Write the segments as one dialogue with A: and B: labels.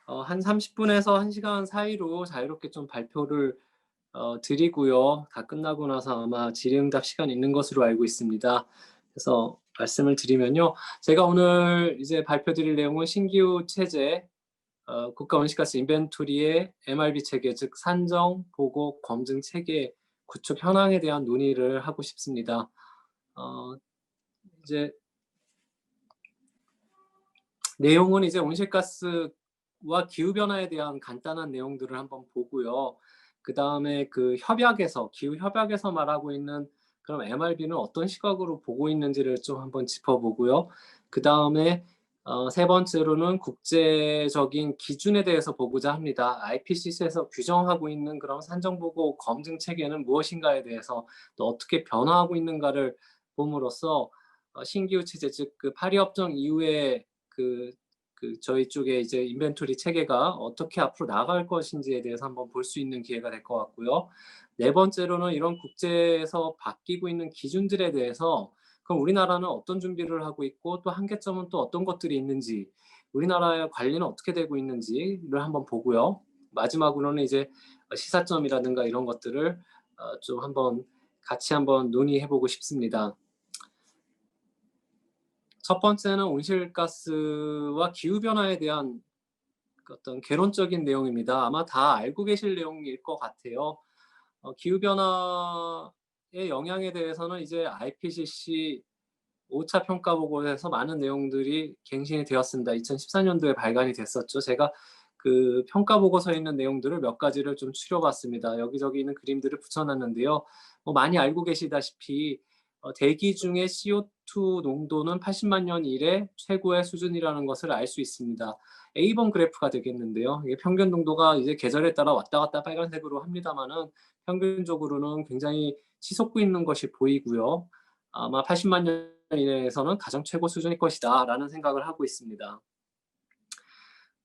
A: 한 30분에서 1시간 사이로 자유롭게 좀 발표를 드리고요. 다 끝나고 나서 아마 질의응답 시간이 있는 것으로 알고 있습니다. 그래서 말씀을 드리면요. 제가 오늘 이제 발표 드릴 내용은 신규 체제 국가 온실가스 인벤토리의 MRV 체계, 즉 산정, 보고, 검증 체계 구축 현황에 대한 논의를 하고 싶습니다. 이제 내용은 이제 온실가스와 기후 변화에 대한 간단한 내용들을 한번 보고요. 그다음에 그 협약에서 기후 협약에서 말하고 있는 그럼 MRV는 어떤 시각으로 보고 있는지를 좀 한번 짚어보고요. 그다음에 세 번째로는 국제적인 기준에 대해서 보고자 합니다. IPCC에서 규정하고 있는 그런 산정보고 검증 체계는 무엇인가에 대해서 또 어떻게 변화하고 있는가를 봄으로써 신기후 체제, 즉 그 파리 협정 이후에 그 저희 쪽에 이제 인벤토리 체계가 어떻게 앞으로 나아갈 것인지에 대해서 한번 볼 수 있는 기회가 될 것 같고요. 네 번째로는 이런 국제에서 바뀌고 있는 기준들에 대해서 그럼 우리나라는 어떤 준비를 하고 있고 또 한계점은 또 어떤 것들이 있는지, 우리나라의 관리는 어떻게 되고 있는지를 한번 보고요. 마지막으로는 이제 시사점이라든가 이런 것들을 좀 한번 같이 한번 논의해 보고 싶습니다. 첫 번째는 온실가스와 기후변화에 대한 어떤 개론적인 내용입니다. 아마 다 알고 계실 내용일 것 같아요. 기후변화의 영향에 대해서는 이제 IPCC 5차 평가 보고에서 많은 내용들이 갱신이 되었습니다. 2014년도에 발간이 됐었죠. 제가 그 평가 보고서에 있는 내용들을 몇 가지를 좀 추려봤습니다. 여기저기 있는 그림들을 붙여놨는데요. 많이 알고 계시다시피 대기 중에 CO2 농도는 80만 년 이래 최고의 수준이라는 것을 알 수 있습니다. A번 그래프가 되겠는데요. 이게 평균 농도가 이제 계절에 따라 왔다 갔다 빨간색으로 합니다만은 평균적으로는 굉장히 치솟고 있는 것이 보이고요. 아마 80만 년 이내에서는 가장 최고 수준일 것이다라는 생각을 하고 있습니다.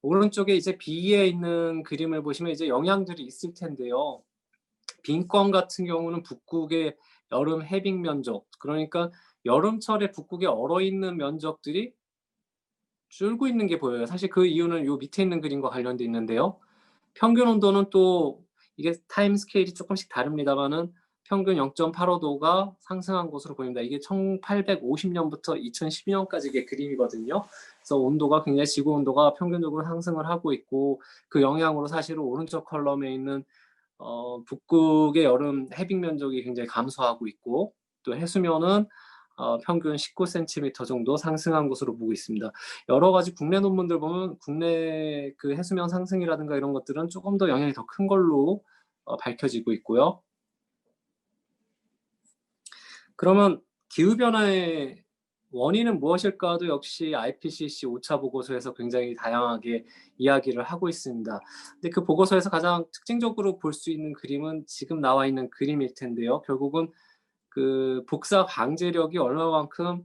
A: 오른쪽에 이제 B에 있는 그림을 보시면 이제 영향들이 있을 텐데요. 빈권 같은 경우는 북극의 여름 해빙 면적, 그러니까 여름철에 북극에 얼어있는 면적들이 줄고 있는 게 보여요. 사실 그 이유는 요 밑에 있는 그림과 관련돼 있는데요. 평균 온도는 또 이게 타임 스케일이 조금씩 다릅니다만은 평균 0.85도가 상승한 것으로 보입니다. 이게 1850년부터 2012년까지의 그림이거든요. 그래서 온도가 굉장히 지구 온도가 평균적으로 상승을 하고 있고 그 영향으로 사실은 오른쪽 컬럼에 있는 북극의 여름 해빙 면적이 굉장히 감소하고 있고 또 해수면은 평균 19cm 정도 상승한 것으로 보고 있습니다. 여러 가지 국내 논문들 보면 국내 그 해수면 상승이라든가 이런 것들은 조금 더 영향이 더 큰 걸로 밝혀지고 있고요. 그러면 기후변화의 원인은 무엇일까도 역시 IPCC 5차 보고서에서 굉장히 다양하게 이야기를 하고 있습니다. 근데 그 보고서에서 가장 특징적으로 볼 수 있는 그림은 지금 나와 있는 그림일 텐데요. 결국은 그 복사 방제력이 얼마만큼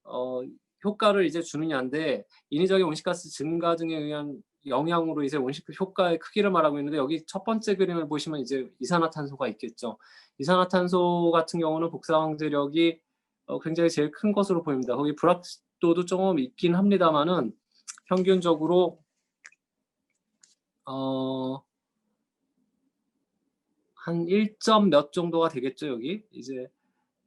A: 어 효과를 이제 주느냐인데 인위적인 온실가스 증가 등에 의한 영향으로 이제 온실가스 효과의 크기를 말하고 있는데 여기 첫 번째 그림을 보시면 이제 이산화탄소가 있겠죠. 이산화탄소 같은 경우는 복사 방제력이 굉장히 제일 큰 것으로 보입니다. 거기 불확도도 조금 있긴 합니다만은 평균적으로 한 1. 몇 정도가 되겠죠, 여기. 이제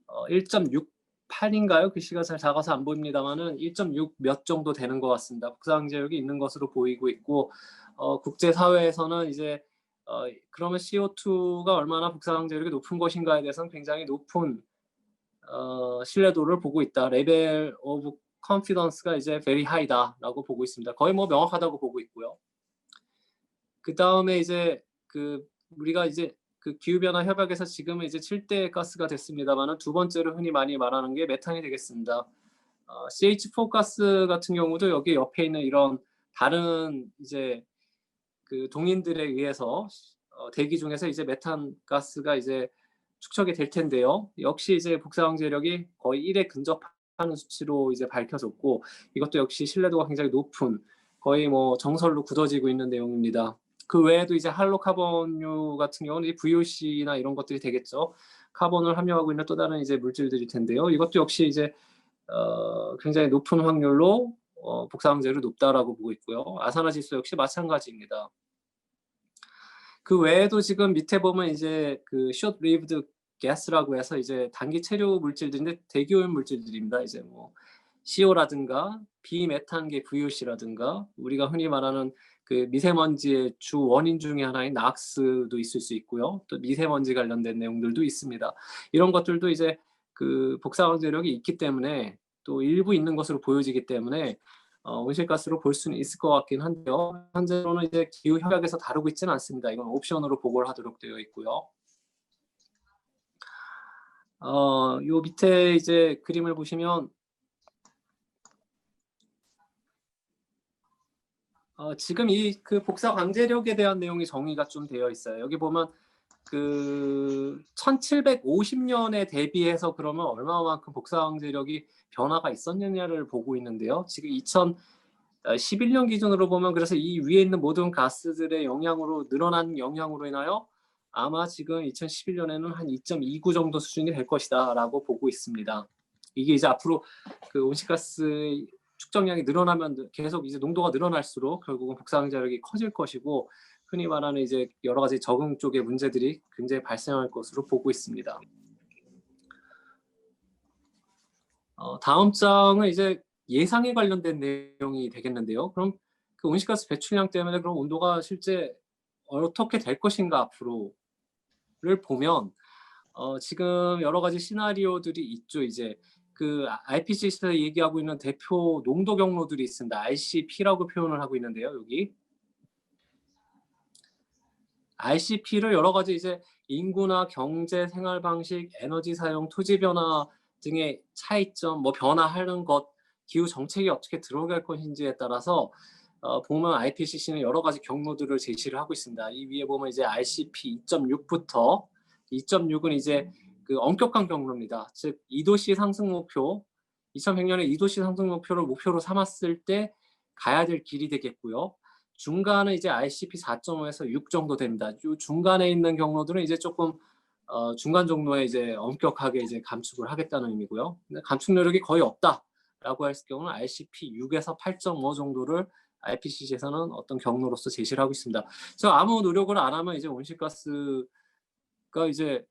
A: 1.68인가요? 글씨가 잘 작아서 안 보입니다만은 1.6 몇 정도 되는 것 같습니다. 복사항제력이 있는 것으로 보이고 있고 국제사회에서는 이제 그러면 CO2가 얼마나 복사항제력이 높은 것인가에 대해서는 굉장히 높은 신뢰도를 보고 있다. 레벨 오브 컨피던스가 이제 very high다라고 보고 있습니다. 거의 뭐 명확하다고 보고 있고요. 그다음에 이제 그 우리가 이제 그 기후변화 협약에서 지금은 이제 7대 가스가 됐습니다만은 두 번째로 흔히 많이 말하는 게 메탄이 되겠습니다. CH4 가스 같은 경우도 여기 옆에 있는 이런 다른 이제 그 동인들에 의해서 대기 중에서 이제 메탄 가스가 이제 축적이 될 텐데요. 역시 이제 복사방제력이 거의 1에 근접하는 수치로 이제 밝혀졌고 이것도 역시 신뢰도가 굉장히 높은 거의 뭐 정설로 굳어지고 있는 내용입니다. 그 외에도 이제 할로카본류 같은 경우는 VOC나 이런 것들이 되겠죠. 카본을 함유하고 있는 또 다른 이제 물질들일 텐데요. 이것도 역시 이제 굉장히 높은 확률로 복사항제율이 높다라고 보고 있고요. 아산화질소 역시 마찬가지입니다. 그 외에도 지금 밑에 보면 이제 그 short lived gas라고 해서 이제 단기 체류 물질들인데 대기오염 물질들입니다. 이제 뭐 CO라든가 비메탄계 VOC라든가 우리가 흔히 말하는 그 미세먼지의 주 원인 중에 하나인 낙스도 있을 수 있고요. 또 미세먼지 관련된 내용들도 있습니다. 이런 것들도 이제 그 복사항제력이 있기 때문에 또 일부 있는 것으로 보여지기 때문에 온실가스로 볼 수는 있을 것 같긴 한데요. 현재로는 이제 기후 협약에서 다루고 있지는 않습니다. 이건 옵션으로 보고를 하도록 되어 있고요. 요 밑에 이제 그림을 보시면 지금 이 그 복사 강제력에 대한 내용이 정의가 좀 되어 있어요. 여기 보면 그 1750년에 대비해서 그러면 얼마만큼 복사 강제력이 변화가 있었느냐를 보고 있는데요. 지금 2011년 기준으로 보면 그래서 이 위에 있는 모든 가스들의 영향으로 늘어난 영향으로 인하여 아마 지금 2011년에는 한 2.29 정도 수준이 될 것이다라고 보고 있습니다. 이게 이제 앞으로 그 온실가스 축적량이 늘어나면 계속 이제 농도가 늘어날수록 결국은 복사항제력이 커질 것이고 흔히 말하는 이제 여러 가지 적응 쪽의 문제들이 굉장히 발생할 것으로 보고 있습니다. 다음 장은 이제 예상에 관련된 내용이 되겠는데요. 그럼 그 온실가스 배출량 때문에 그럼 온도가 실제 어떻게 될 것인가 앞으로를 보면 지금 여러 가지 시나리오들이 있죠. 이제 그 IPCC에서 얘기하고 있는 대표 농도 경로들이 있습니다. RCP라고 표현을 하고 있는데요. 여기 RCP를 여러 가지 이제 인구나 경제, 생활 방식, 에너지 사용, 토지 변화 등의 차이점, 뭐 변화하는 것, 기후 정책이 어떻게 들어갈 것인지에 따라서 보면 IPCC는 여러 가지 경로들을 제시를 하고 있습니다. 이 위에 보면 이제 RCP 2.6부터 2.6은 이제 그 엄격한 경로입니다. 즉 2도씨 상승 목표, 2100년에 2도씨 상승 목표를 목표로 삼았을 때 가야 될 길이 되겠고요. 중간은 이제 RCP 4.5에서 6 정도 됩니다. 요 중간에 있는 경로들은 이제 조금 중간 정도에 이제 엄격하게 이제 감축을 하겠다는 의미고요. 근데 감축 노력이 거의 없다라고 할 경우는 RCP 6에서 8.5 정도를 IPCC에서는 어떤 경로로서 제시를 하고 있습니다. 그래서 아무 노력을 안 하면 이제 온실가스가 이제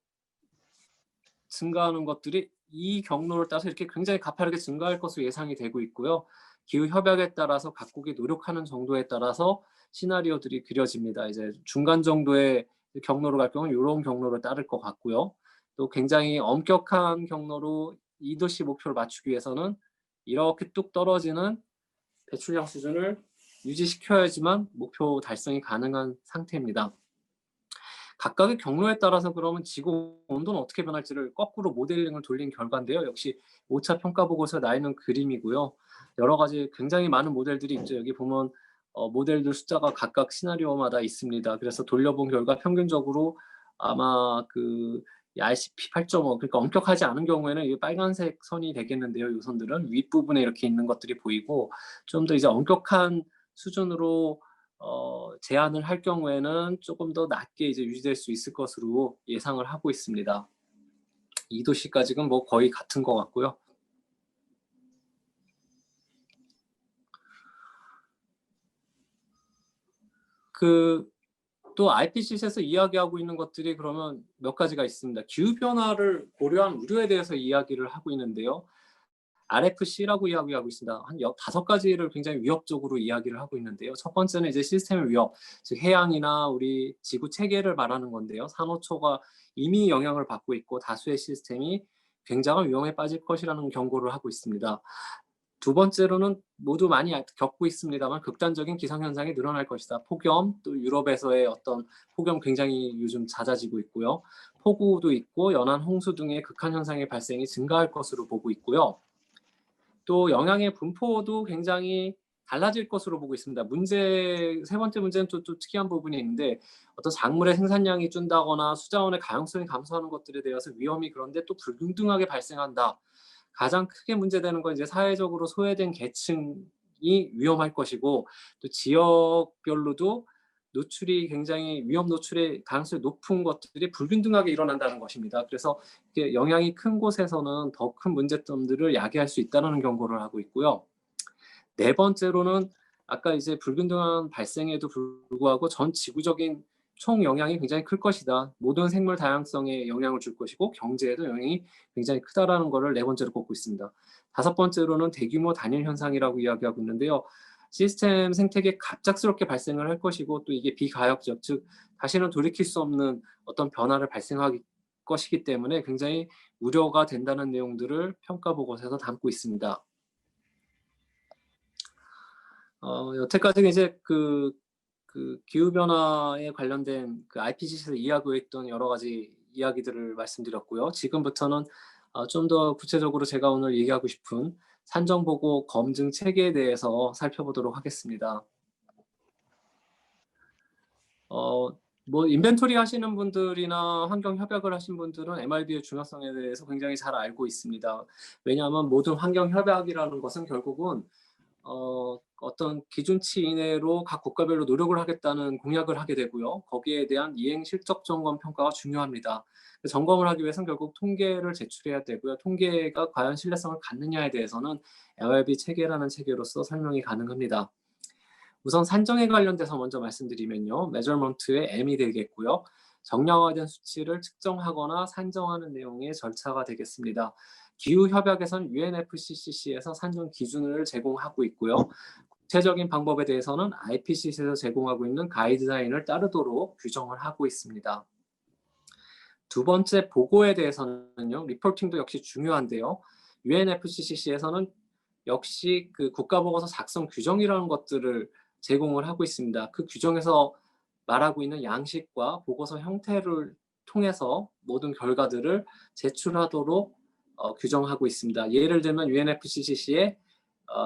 A: 증가하는 것들이 이 경로를 따라서 이렇게 굉장히 가파르게 증가할 것으로 예상이 되고 있고요. 기후 협약에 따라서 각국이 노력하는 정도에 따라서 시나리오들이 그려집니다. 이제 중간 정도의 경로로 갈 경우는 이런 경로를 따를 것 같고요. 또 굉장히 엄격한 경로로 2도씨 목표를 맞추기 위해서는 이렇게 뚝 떨어지는 배출량 수준을 유지시켜야지만 목표 달성이 가능한 상태입니다. 각각의 경로에 따라서 그러면 지구 온도는 어떻게 변할지를 거꾸로 모델링을 돌린 결과인데요. 역시 5차 평가 보고서에 나 있는 그림이고요. 여러 가지 굉장히 많은 모델들이 있죠. 여기 보면 모델들 숫자가 각각 시나리오마다 있습니다. 그래서 돌려본 결과 평균적으로 아마 그 RCP 8.5 그러니까 엄격하지 않은 경우에는 이 빨간색 선이 되겠는데요. 이 선들은 윗부분에 이렇게 있는 것들이 보이고 좀 더 이제 엄격한 수준으로 제한을 할 경우에는 조금 더 낮게 이제 유지될 수 있을 것으로 예상을 하고 있습니다. 2도씨까지는 뭐 거의 같은 것 같고요. 또 IPCC에서 이야기하고 있는 것들이 그러면 몇 가지가 있습니다. 기후 변화를 고려한 우려에 대해서 이야기를 하고 있는데요. RFC라고 이야기하고 있습니다. 한 5가지를 굉장히 위협적으로 이야기를 하고 있는데요. 첫 번째는 이제 시스템의 위협, 즉 해양이나 우리 지구 체계를 말하는 건데요. 산호초가 이미 영향을 받고 있고 다수의 시스템이 굉장한 위험에 빠질 것이라는 경고를 하고 있습니다. 두 번째로는 모두 많이 겪고 있습니다만 극단적인 기상현상이 늘어날 것이다. 폭염, 또 유럽에서의 어떤 폭염 굉장히 요즘 잦아지고 있고요. 폭우도 있고 연안 홍수 등의 극한현상의 발생이 증가할 것으로 보고 있고요. 또 영향의 분포도 굉장히 달라질 것으로 보고 있습니다. 세 번째 문제는 또 특이한 부분이 있는데 어떤 작물의 생산량이 준다거나 수자원의 가용성이 감소하는 것들에 대해서 위험이 그런데 또 불균등하게 발생한다. 가장 크게 문제되는 건 이제 사회적으로 소외된 계층이 위험할 것이고 또 지역별로도 노출이 굉장히 위험 노출의 가능성이 높은 것들이 불균등하게 일어난다는 것입니다. 그래서 영향이 큰 곳에서는 더 큰 문제점들을 야기할 수 있다는 경고를 하고 있고요. 네 번째로는 아까 이제 불균등한 발생에도 불구하고 전 지구적인 총 영향이 굉장히 클 것이다. 모든 생물 다양성에 영향을 줄 것이고 경제에도 영향이 굉장히 크다라는 것을 네 번째로 꼽고 있습니다. 다섯 번째로는 대규모 단일 현상이라고 이야기하고 있는데요. 시스템 생태계 갑작스럽게 발생을 할 것이고 또 이게 비가역적, 즉 다시는 돌이킬 수 없는 어떤 변화를 발생할 것이기 때문에 굉장히 우려가 된다는 내용들을 평가 보고서에서 담고 있습니다. 여태까지 이제 그 기후 변화에 관련된 그 IPCC에서 이야기하고 있던 여러 가지 이야기들을 말씀드렸고요. 지금부터는 좀 더 구체적으로 제가 오늘 얘기하고 싶은 산정 보고 검증 체계에 대해서 살펴보도록 하겠습니다. 뭐 인벤토리 하시는 분들이나 환경 협약을 하신 분들은 MRB의 중요성에 대해서 굉장히 잘 알고 있습니다. 왜냐하면 모든 환경 협약이라는 것은 결국은 어떤 기준치 이내로 각 국가별로 노력을 하겠다는 공약을 하게 되고요. 거기에 대한 이행 실적 점검 평가가 중요합니다. 점검을 하기 위해서는 결국 통계를 제출해야 되고요. 통계가 과연 신뢰성을 갖느냐에 대해서는 MRB 체계라는 체계로서 설명이 가능합니다. 우선 산정에 관련돼서 먼저 말씀드리면요. 메저먼트의 M이 되겠고요. 정량화된 수치를 측정하거나 산정하는 내용의 절차가 되겠습니다. 기후협약에선 UNFCCC에서 산정 기준을 제공하고 있고요. 구체적인 방법에 대해서는 IPCC에서 제공하고 있는 가이드라인을 따르도록 규정을 하고 있습니다. 두 번째 보고에 대해서는요. 리포팅도 역시 중요한데요. UNFCCC에서는 역시 그 국가보고서 작성 규정이라는 것들을 제공을 하고 있습니다. 그 규정에서 말하고 있는 양식과 보고서 형태를 통해서 모든 결과들을 제출하도록 규정하고 있습니다. 예를 들면 UNFCCC의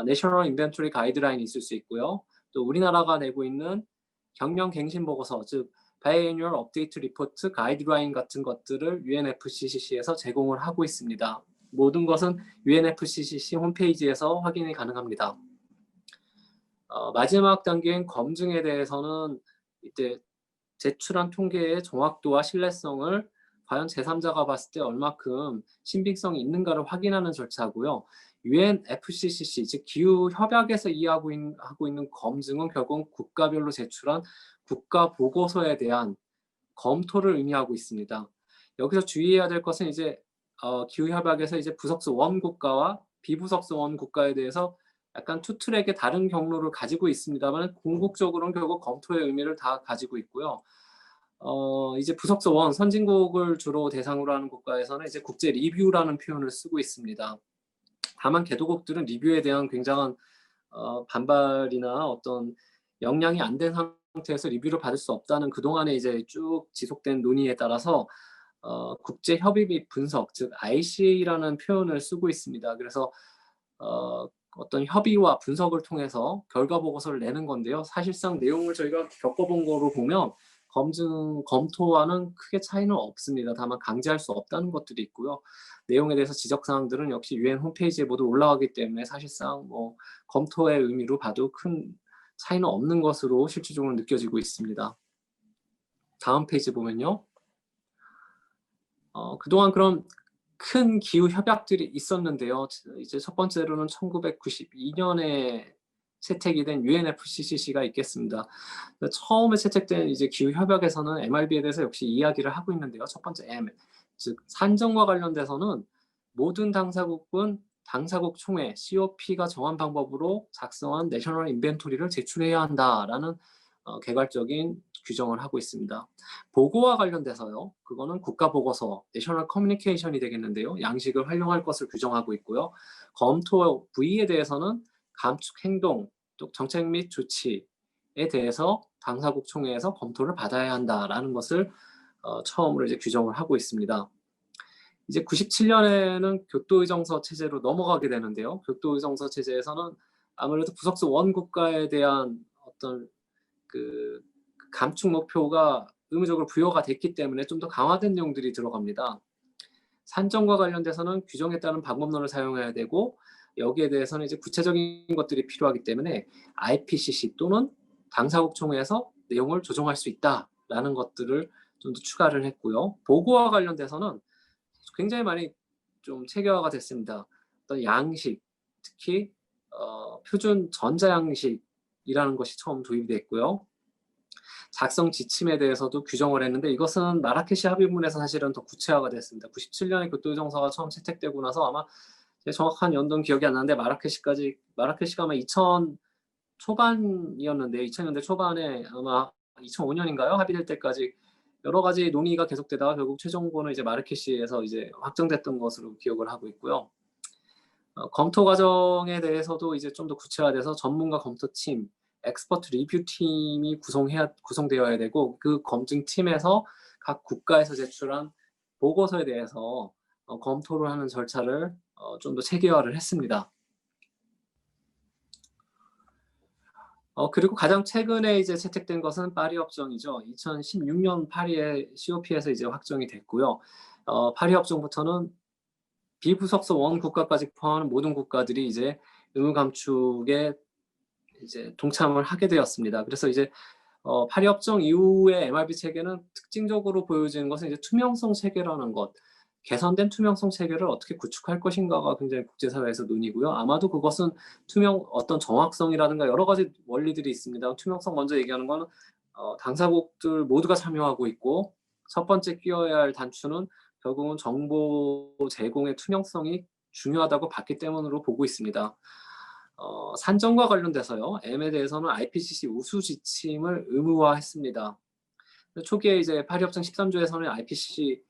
A: National Inventory Guideline이 있을 수 있고요. 또 우리나라가 내고 있는 경영갱신 보고서, 즉 Biannual Update Report Guideline 같은 것들을 UNFCCC에서 제공을 하고 있습니다. 모든 것은 UNFCCC 홈페이지에서 확인이 가능합니다. 마지막 단계인 검증에 대해서는 이때 제출한 통계의 정확도와 신뢰성을 과연 제3자가 봤을 때 얼마큼 신빙성이 있는가를 확인하는 절차고요. UNFCCC, 즉 기후협약에서 하고 있는 검증은 결국 국가별로 제출한 국가 보고서에 대한 검토를 의미하고 있습니다. 여기서 주의해야 될 것은 이제 기후협약에서 이제 부석수 원국가와 비부석수 원국가에 대해서 약간 투 트랙의 다른 경로를 가지고 있습니다만 궁극적으로는 결국 검토의 의미를 다 가지고 있고요. 이제 부석수 원 선진국을 주로 대상으로 하는 국가에서는 이제 국제 리뷰라는 표현을 쓰고 있습니다. 다만 개도국들은 리뷰에 대한 굉장한 반발이나 어떤 역량이 안 된 상태에서 리뷰를 받을 수 없다는 그동안에 이제 쭉 지속된 논의에 따라서 국제 협의 및 분석, 즉 ICA라는 표현을 쓰고 있습니다. 그래서 어떤 협의와 분석을 통해서 결과 보고서를 내는 건데요. 사실상 내용을 저희가 겪어본 거로 보면 검토와는 크게 차이는 없습니다. 다만 강제할 수 없다는 것들이 있고요. 내용에 대해서 지적 사항들은 역시 UN 홈페이지에 모두 올라가기 때문에 사실상 뭐 검토의 의미로 봐도 큰 차이는 없는 것으로 실질적으로 느껴지고 있습니다. 다음 페이지 보면요. 그동안 그럼 큰 기후 협약들이 있었는데요. 이제 첫 번째로는 1992년에 채택이 된 UNFCCC가 있겠습니다. 처음에 채택된 이제 기후 협약에서는 MRB에 대해서 역시 이야기를 하고 있는데요. 첫 번째 M, 즉 산정과 관련돼서는 모든 당사국은 당사국 총회 COP가 정한 방법으로 작성한 내셔널 인벤토리를 제출해야 한다라는 개괄적인 규정을 하고 있습니다. 보고와 관련돼서요. 그거는 국가 보고서, 내셔널 커뮤니케이션이 되겠는데요. 양식을 활용할 것을 규정하고 있고요. 검토 부위에 대해서는 감축 행동, 또 정책 및 조치에 대해서 당사국 총회에서 검토를 받아야 한다라는 것을 처음으로 이제 규정을 하고 있습니다. 이제 97년에는 교토의정서 체제로 넘어가게 되는데요. 교토의정서 체제에서는 아무래도 부석수 원국가에 대한 어떤 그 감축 목표가 의무적으로 부여가 됐기 때문에 좀 더 강화된 내용들이 들어갑니다. 산정과 관련돼서는 규정에 따른 방법론을 사용해야 되고 여기에 대해서는 이제 구체적인 것들이 필요하기 때문에 IPCC 또는 당사국 총회에서 내용을 조정할 수 있다라는 것들을 좀 더 추가를 했고요. 보고와 관련돼서는 굉장히 많이 좀 체계화가 됐습니다. 어떤 양식, 특히 표준 전자양식이라는 것이 처음 도입이 됐고요. 작성 지침에 대해서도 규정을 했는데 이것은 마라케시 합의문에서 사실은 더 구체화가 됐습니다. 97년에 교토정서가 처음 채택되고 나서 아마 정확한 연도는 기억이 안 나는데 마라케시가 아마 2000 초반이었는데 2000년대 초반에 아마 2005년인가요? 합의될 때까지 여러 가지 논의가 계속되다가 결국 최종본은 이제 마라케시에서 이제 확정됐던 것으로 기억을 하고 있고요. 검토 과정에 대해서도 이제 좀 더 구체화돼서 전문가 검토팀, 엑스퍼트 리뷰팀이 구성되어야 되고 그 검증팀에서 각 국가에서 제출한 보고서에 대해서 검토를 하는 절차를 좀 더 체계화를 했습니다. 그리고 가장 최근에 이제 채택된 것은 파리 협정이죠. 2016년 파리의 COP에서 이제 확정이 됐고요. 파리 협정부터는 비부속서 원 국가까지 포함하는 모든 국가들이 이제 의무 감축에 이제 동참을 하게 되었습니다. 그래서 이제 파리 협정 이후의 MRB 체계는 특징적으로 보여지는 것은 이제 투명성 체계라는 것, 개선된 투명성 체계를 어떻게 구축할 것인가가 굉장히 국제사회에서 논의고요. 아마도 그것은 어떤 정확성이라든가 여러 가지 원리들이 있습니다. 투명성 먼저 얘기하는 거는 당사국들 모두가 참여하고 있고 첫 번째 끼워야 할 단추는 결국은 정보 제공의 투명성이 중요하다고 봤기 때문으로 보고 있습니다. 산정과 관련돼서요. M에 대해서는 IPCC 우수 지침을 의무화했습니다. 초기에 이제 파리 협정 13조에서는 IPCC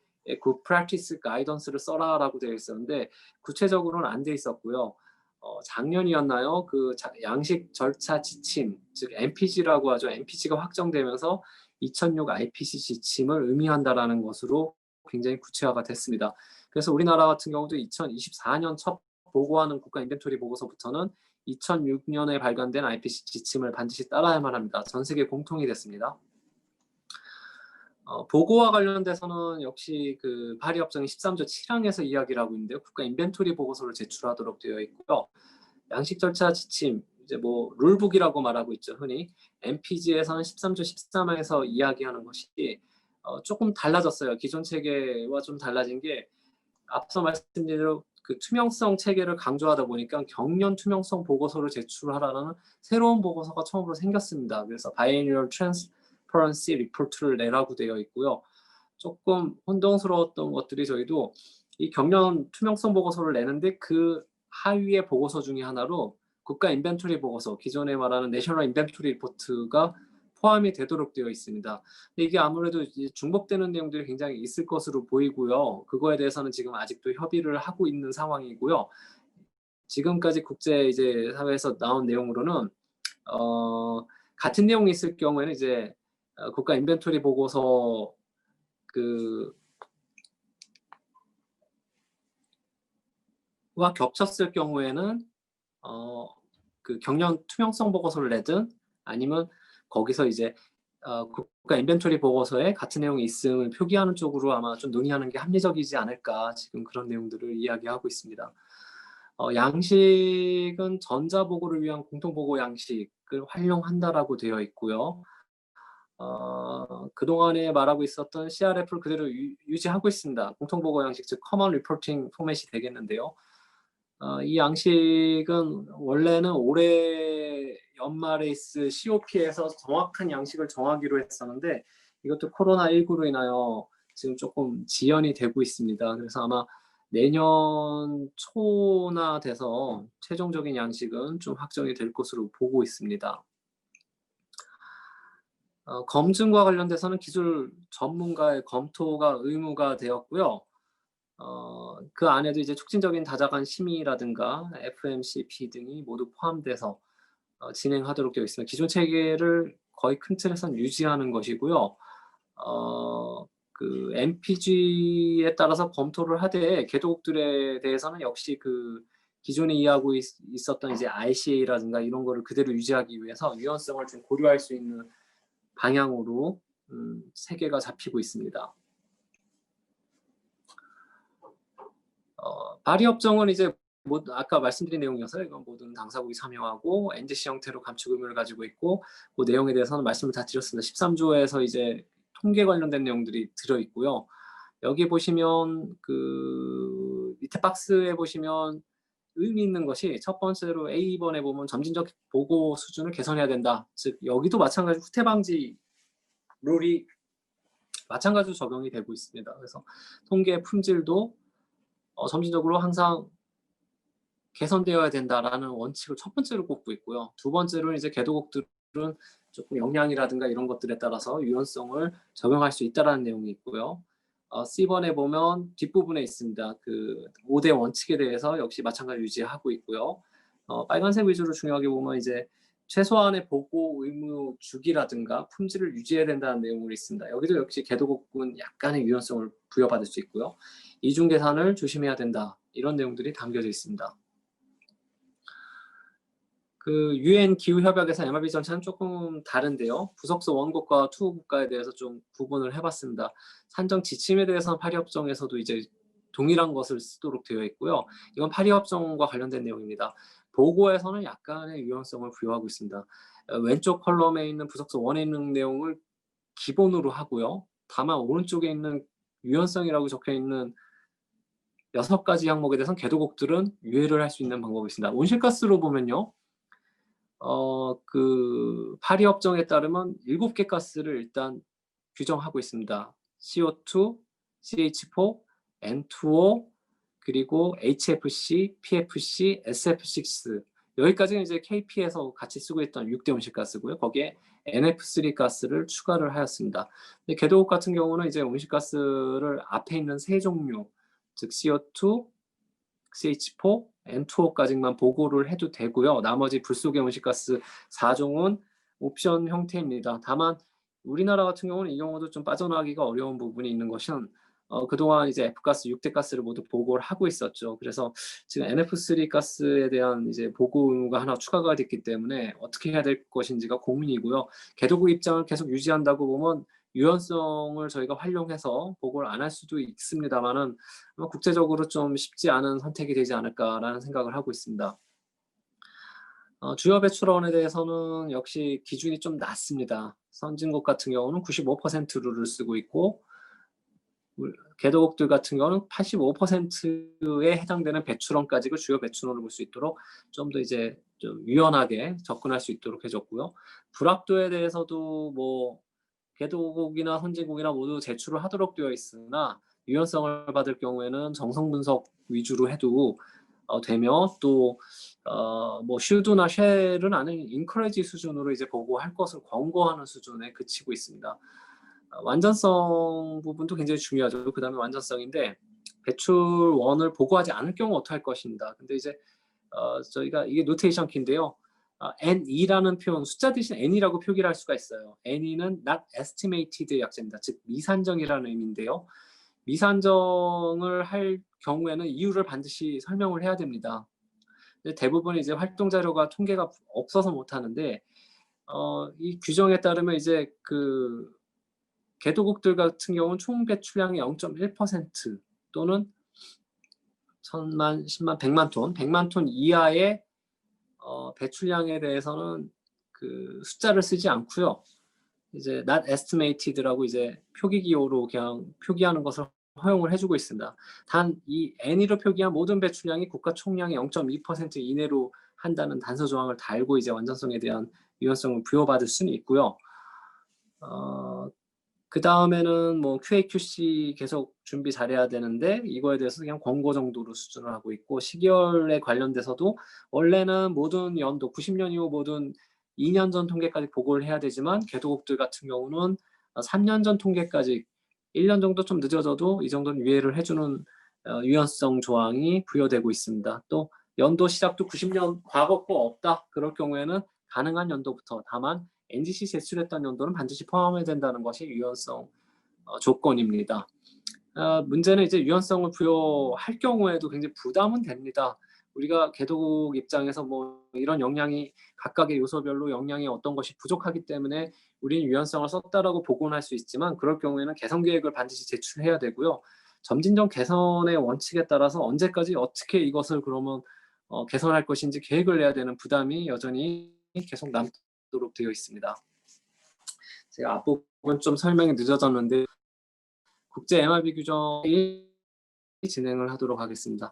A: Good Practice Guidance를 써라라고 되어 있었는데 구체적으로는 안 돼 있었고요. 작년이었나요? 그 양식 절차 지침, 즉 MPG라고 하죠. MPG가 확정되면서 2006 IPCC 지침을 의미한다라는 것으로 굉장히 구체화가 됐습니다. 그래서 우리나라 같은 경우도 2024년 첫 보고하는 국가 인벤토리 보고서부터는 2006년에 발간된 IPCC 지침을 반드시 따라야만 합니다. 전 세계 공통이 됐습니다. 보고와 관련돼서는 역시 그 파리 협정의 13조 7항에서 이야기를 하고 있는데요. 국가 인벤토리 보고서를 제출하도록 되어 있고요. 양식 절차 지침, 이제 뭐 룰북이라고 말하고 있죠. 흔히 MPG에서는 13조 13항에서 이야기하는 것이 조금 달라졌어요. 기존 체계와 좀 달라진 게 앞서 말씀드린 대로 그 투명성 체계를 강조하다 보니까 경년 투명성 보고서를 제출하라는 새로운 보고서가 처음으로 생겼습니다. 그래서 Biennial Transparency Report를 내라고 되어 있고요. 조금 혼동스러웠던 것들이 저희도 이 경년 투명성 보고서를 내는데 그 하위의 보고서 중에 하나로 국가 인벤토리 보고서, 기존에 말하는 내셔널 인벤토리 리포트가 포함이 되도록 되어 있습니다. 근데 이게 아무래도 중복되는 내용들이 굉장히 있을 것으로 보이고요. 그거에 대해서는 지금 아직도 협의를 하고 있는 상황이고요. 지금까지 국제 이제 사회에서 나온 내용으로는 같은 내용이 있을 경우에는 이제 국가 인벤토리 보고서 와 겹쳤을 경우에는 그 경년 투명성 보고서를 내든 아니면 거기서 이제 국가 인벤토리 보고서에 같은 내용이 있음을 표기하는 쪽으로 아마 좀 논의하는 게 합리적이지 않을까 지금 그런 내용들을 이야기하고 있습니다. 양식은 전자보고를 위한 공통보고 양식을 활용한다라고 되어 있고요. 그동안에 말하고 있었던 CRF를 그대로 유지하고 있습니다. 공통보고 양식, 즉 Common Reporting 포맷이 되겠는데요. 이 양식은 원래는 올해 연말에 있을 COP에서 정확한 양식을 정하기로 했었는데 이것도 코로나19로 인하여 지금 조금 지연이 되고 있습니다. 그래서 아마 내년 초나 돼서 최종적인 양식은 좀 확정이 될 것으로 보고 있습니다. 검증과 관련돼서는 기술 전문가의 검토가 의무가 되었고요. 그 안에도 이제 촉진적인 다자간 심의라든가 FMCP 등이 모두 포함돼서 진행하도록 되어 있습니다. 기존 체계를 거의 큰 틀에서는 유지하는 것이고요. 그 MPG에 따라서 검토를 하되 개도국들에 대해서는 역시 그 기존에 이해하고 있었던 이제 ICA라든가 이런 거를 그대로 유지하기 위해서 유연성을 좀 고려할 수 있는 방향으로 체계가 잡히고 있습니다. 파리 협정은 이제 아까 말씀드린 내용이어서 이건 모든 당사국이 참여하고 NGC 형태로 감축 의무를 가지고 있고 그 내용에 대해서는 말씀을 다 드렸습니다. 13조에서 이제 통계 관련된 내용들이 들어 있고요. 여기 보시면 그 밑에 박스에 보시면 의미 있는 것이 첫 번째로 A번에 보면 점진적 보고 수준을 개선해야 된다. 즉 여기도 마찬가지로 후퇴 방지 룰이 마찬가지로 적용이 되고 있습니다. 그래서 통계 품질도 점진적으로 항상 개선되어야 된다라는 원칙을 첫 번째로 꼽고 있고요. 두 번째로는 이제 개도국들은 조금 역량이라든가 이런 것들에 따라서 유연성을 적용할 수 있다라는 내용이 있고요. C번에 보면 뒷부분에 있습니다. 그 5대 원칙에 대해서 역시 마찬가지로 유지하고 있고요. 빨간색 위주로 중요하게 보면 이제 최소한의 보고 의무 주기라든가 품질을 유지해야 된다는 내용이 있습니다. 여기도 역시 개도국은 약간의 유연성을 부여받을 수 있고요. 이중 계산을 조심해야 된다. 이런 내용들이 담겨져 있습니다. 그 UN 기후 협약에서 MRV 전차는 조금 다른데요. 부속서 원국과 투 국가에 대해서 좀 구분을 해봤습니다. 산정 지침에 대해서는 파리협정에서도 이제 동일한 것을 쓰도록 되어 있고요. 이건 파리협정과 관련된 내용입니다. 보고에서는 약간의 유연성을 부여하고 있습니다. 왼쪽 컬럼에 있는 부속서 1에 있는 내용을 기본으로 하고요. 다만 오른쪽에 있는 유연성이라고 적혀 있는 6가지 항목에 대해서는 개도국들은 유예를 할 수 있는 방법이 있습니다. 온실가스로 보면요. 그 파리협정에 따르면 7개 가스를 일단 규정하고 있습니다. CO2, CH4, N2O, 그리고 HFC, PFC, SF6. 여기까지는 이제 KP에서 같이 쓰고 있던 6대 온실가스고요. 거기에 NF3 가스를 추가를 하였습니다. 근데 개도국 같은 경우는 이제 온실가스를 앞에 있는 세 종류, 즉 CO2, CH4, N2O까지만 보고를 해도 되고요. 나머지 불속의 온실가스 4종은 옵션 형태입니다. 다만 우리나라 같은 경우는 이 경우도 좀 빠져나가기가 어려운 부분이 있는 것은 그동안 이제 F가스, 6대 가스를 모두 보고를 하고 있었죠. 그래서 지금 NF3 가스에 대한 이제 보고 의무가 하나 추가가 됐기 때문에 어떻게 해야 될 것인지가 고민이고요. 개도국 입장을 계속 유지한다고 보면 유연성을 저희가 활용해서 보고를 안 할 수도 있습니다만은 국제적으로 좀 쉽지 않은 선택이 되지 않을까라는 생각을 하고 있습니다. 주요 배출원에 대해서는 역시 기준이 좀 낮습니다. 선진국 같은 경우는 95%를 쓰고 있고 개도국들 같은 경우는 85%에 해당되는 배출원까지를 주요 배출원으로 볼 수 있도록 좀 더 이제 좀 유연하게 접근할 수 있도록 해줬고요. 불확도에 대해서도 뭐 개도국이나 선진국이나 모두 제출을 하도록 되어 있으나 유연성을 받을 경우에는 정성 분석 위주로 해도 되며 또 뭐 슈드나 쉘은 아닌 인커레지 수준으로 이제 보고할 것을 권고하는 수준에 그치고 있습니다. 완전성 부분도 굉장히 중요하죠. 그 다음에 완전성인데 배출원을 보고하지 않을 경우 어떻게 할 것인가. 근데 이제 저희가 이게 노테이션 키인데요. NE라는 표현, 숫자 대신 N이라고 표기를 할 수가 있어요. NE는 not estimated 약자입니다. 즉 미산정이라는 의미인데요. 미산정을 할 경우에는 이유를 반드시 설명을 해야 됩니다. 근데 대부분 이제 활동 자료가 통계가 없어서 못 하는데 이 규정에 따르면 이제 그 개도국들 같은 경우는 총 배출량의 0.1% 또는 1000만, 10만, 100만 톤, 100만 톤 이하의 배출량에 대해서는 그 숫자를 쓰지 않고요. 이제 not estimated라고 이제 표기기호로 그냥 표기하는 것을 허용을 해주고 있습니다. 단 이 NE로 표기한 모든 배출량이 국가 총량의 0.2% 이내로 한다는 단서 조항을 달고 이제 완전성에 대한 유연성을 부여받을 수는 있고요. 그 다음에는 뭐 QA/QC 계속 준비 잘해야 되는데 이거에 대해서 그냥 권고 정도로 수준을 하고 있고 시계열에 관련돼서도 원래는 모든 연도 90년 이후 모든 2년 전 통계까지 보고를 해야 되지만 개도국들 같은 경우는 3년 전 통계까지 1년 정도 좀 늦어져도 이 정도는 유예를 해주는 유연성 조항이 부여되고 있습니다. 또 연도 시작도 90년 과거 거 없다. 그럴 경우에는 가능한 연도부터 다만 NGC 제출했던 연도는 반드시 포함해야 된다는 것이 유연성 조건입니다. 문제는 이제 유연성을 부여할 경우에도 굉장히 부담은 됩니다. 우리가 개도국 입장에서 뭐 이런 역량이 각각의 요소별로 역량이 어떤 것이 부족하기 때문에 우리는 유연성을 썼다라고 보고는 할 수 있지만 그럴 경우에는 개선 계획을 반드시 제출해야 되고요. 점진적 개선의 원칙에 따라서 언제까지 어떻게 이것을 그러면 개선할 것인지 계획을 내야 되는 부담이 여전히 계속 남도록 되어 있습니다. 제가 앞부분 좀 설명이 늦어졌는데 국제 MRV 규정이 진행을 하도록 하겠습니다.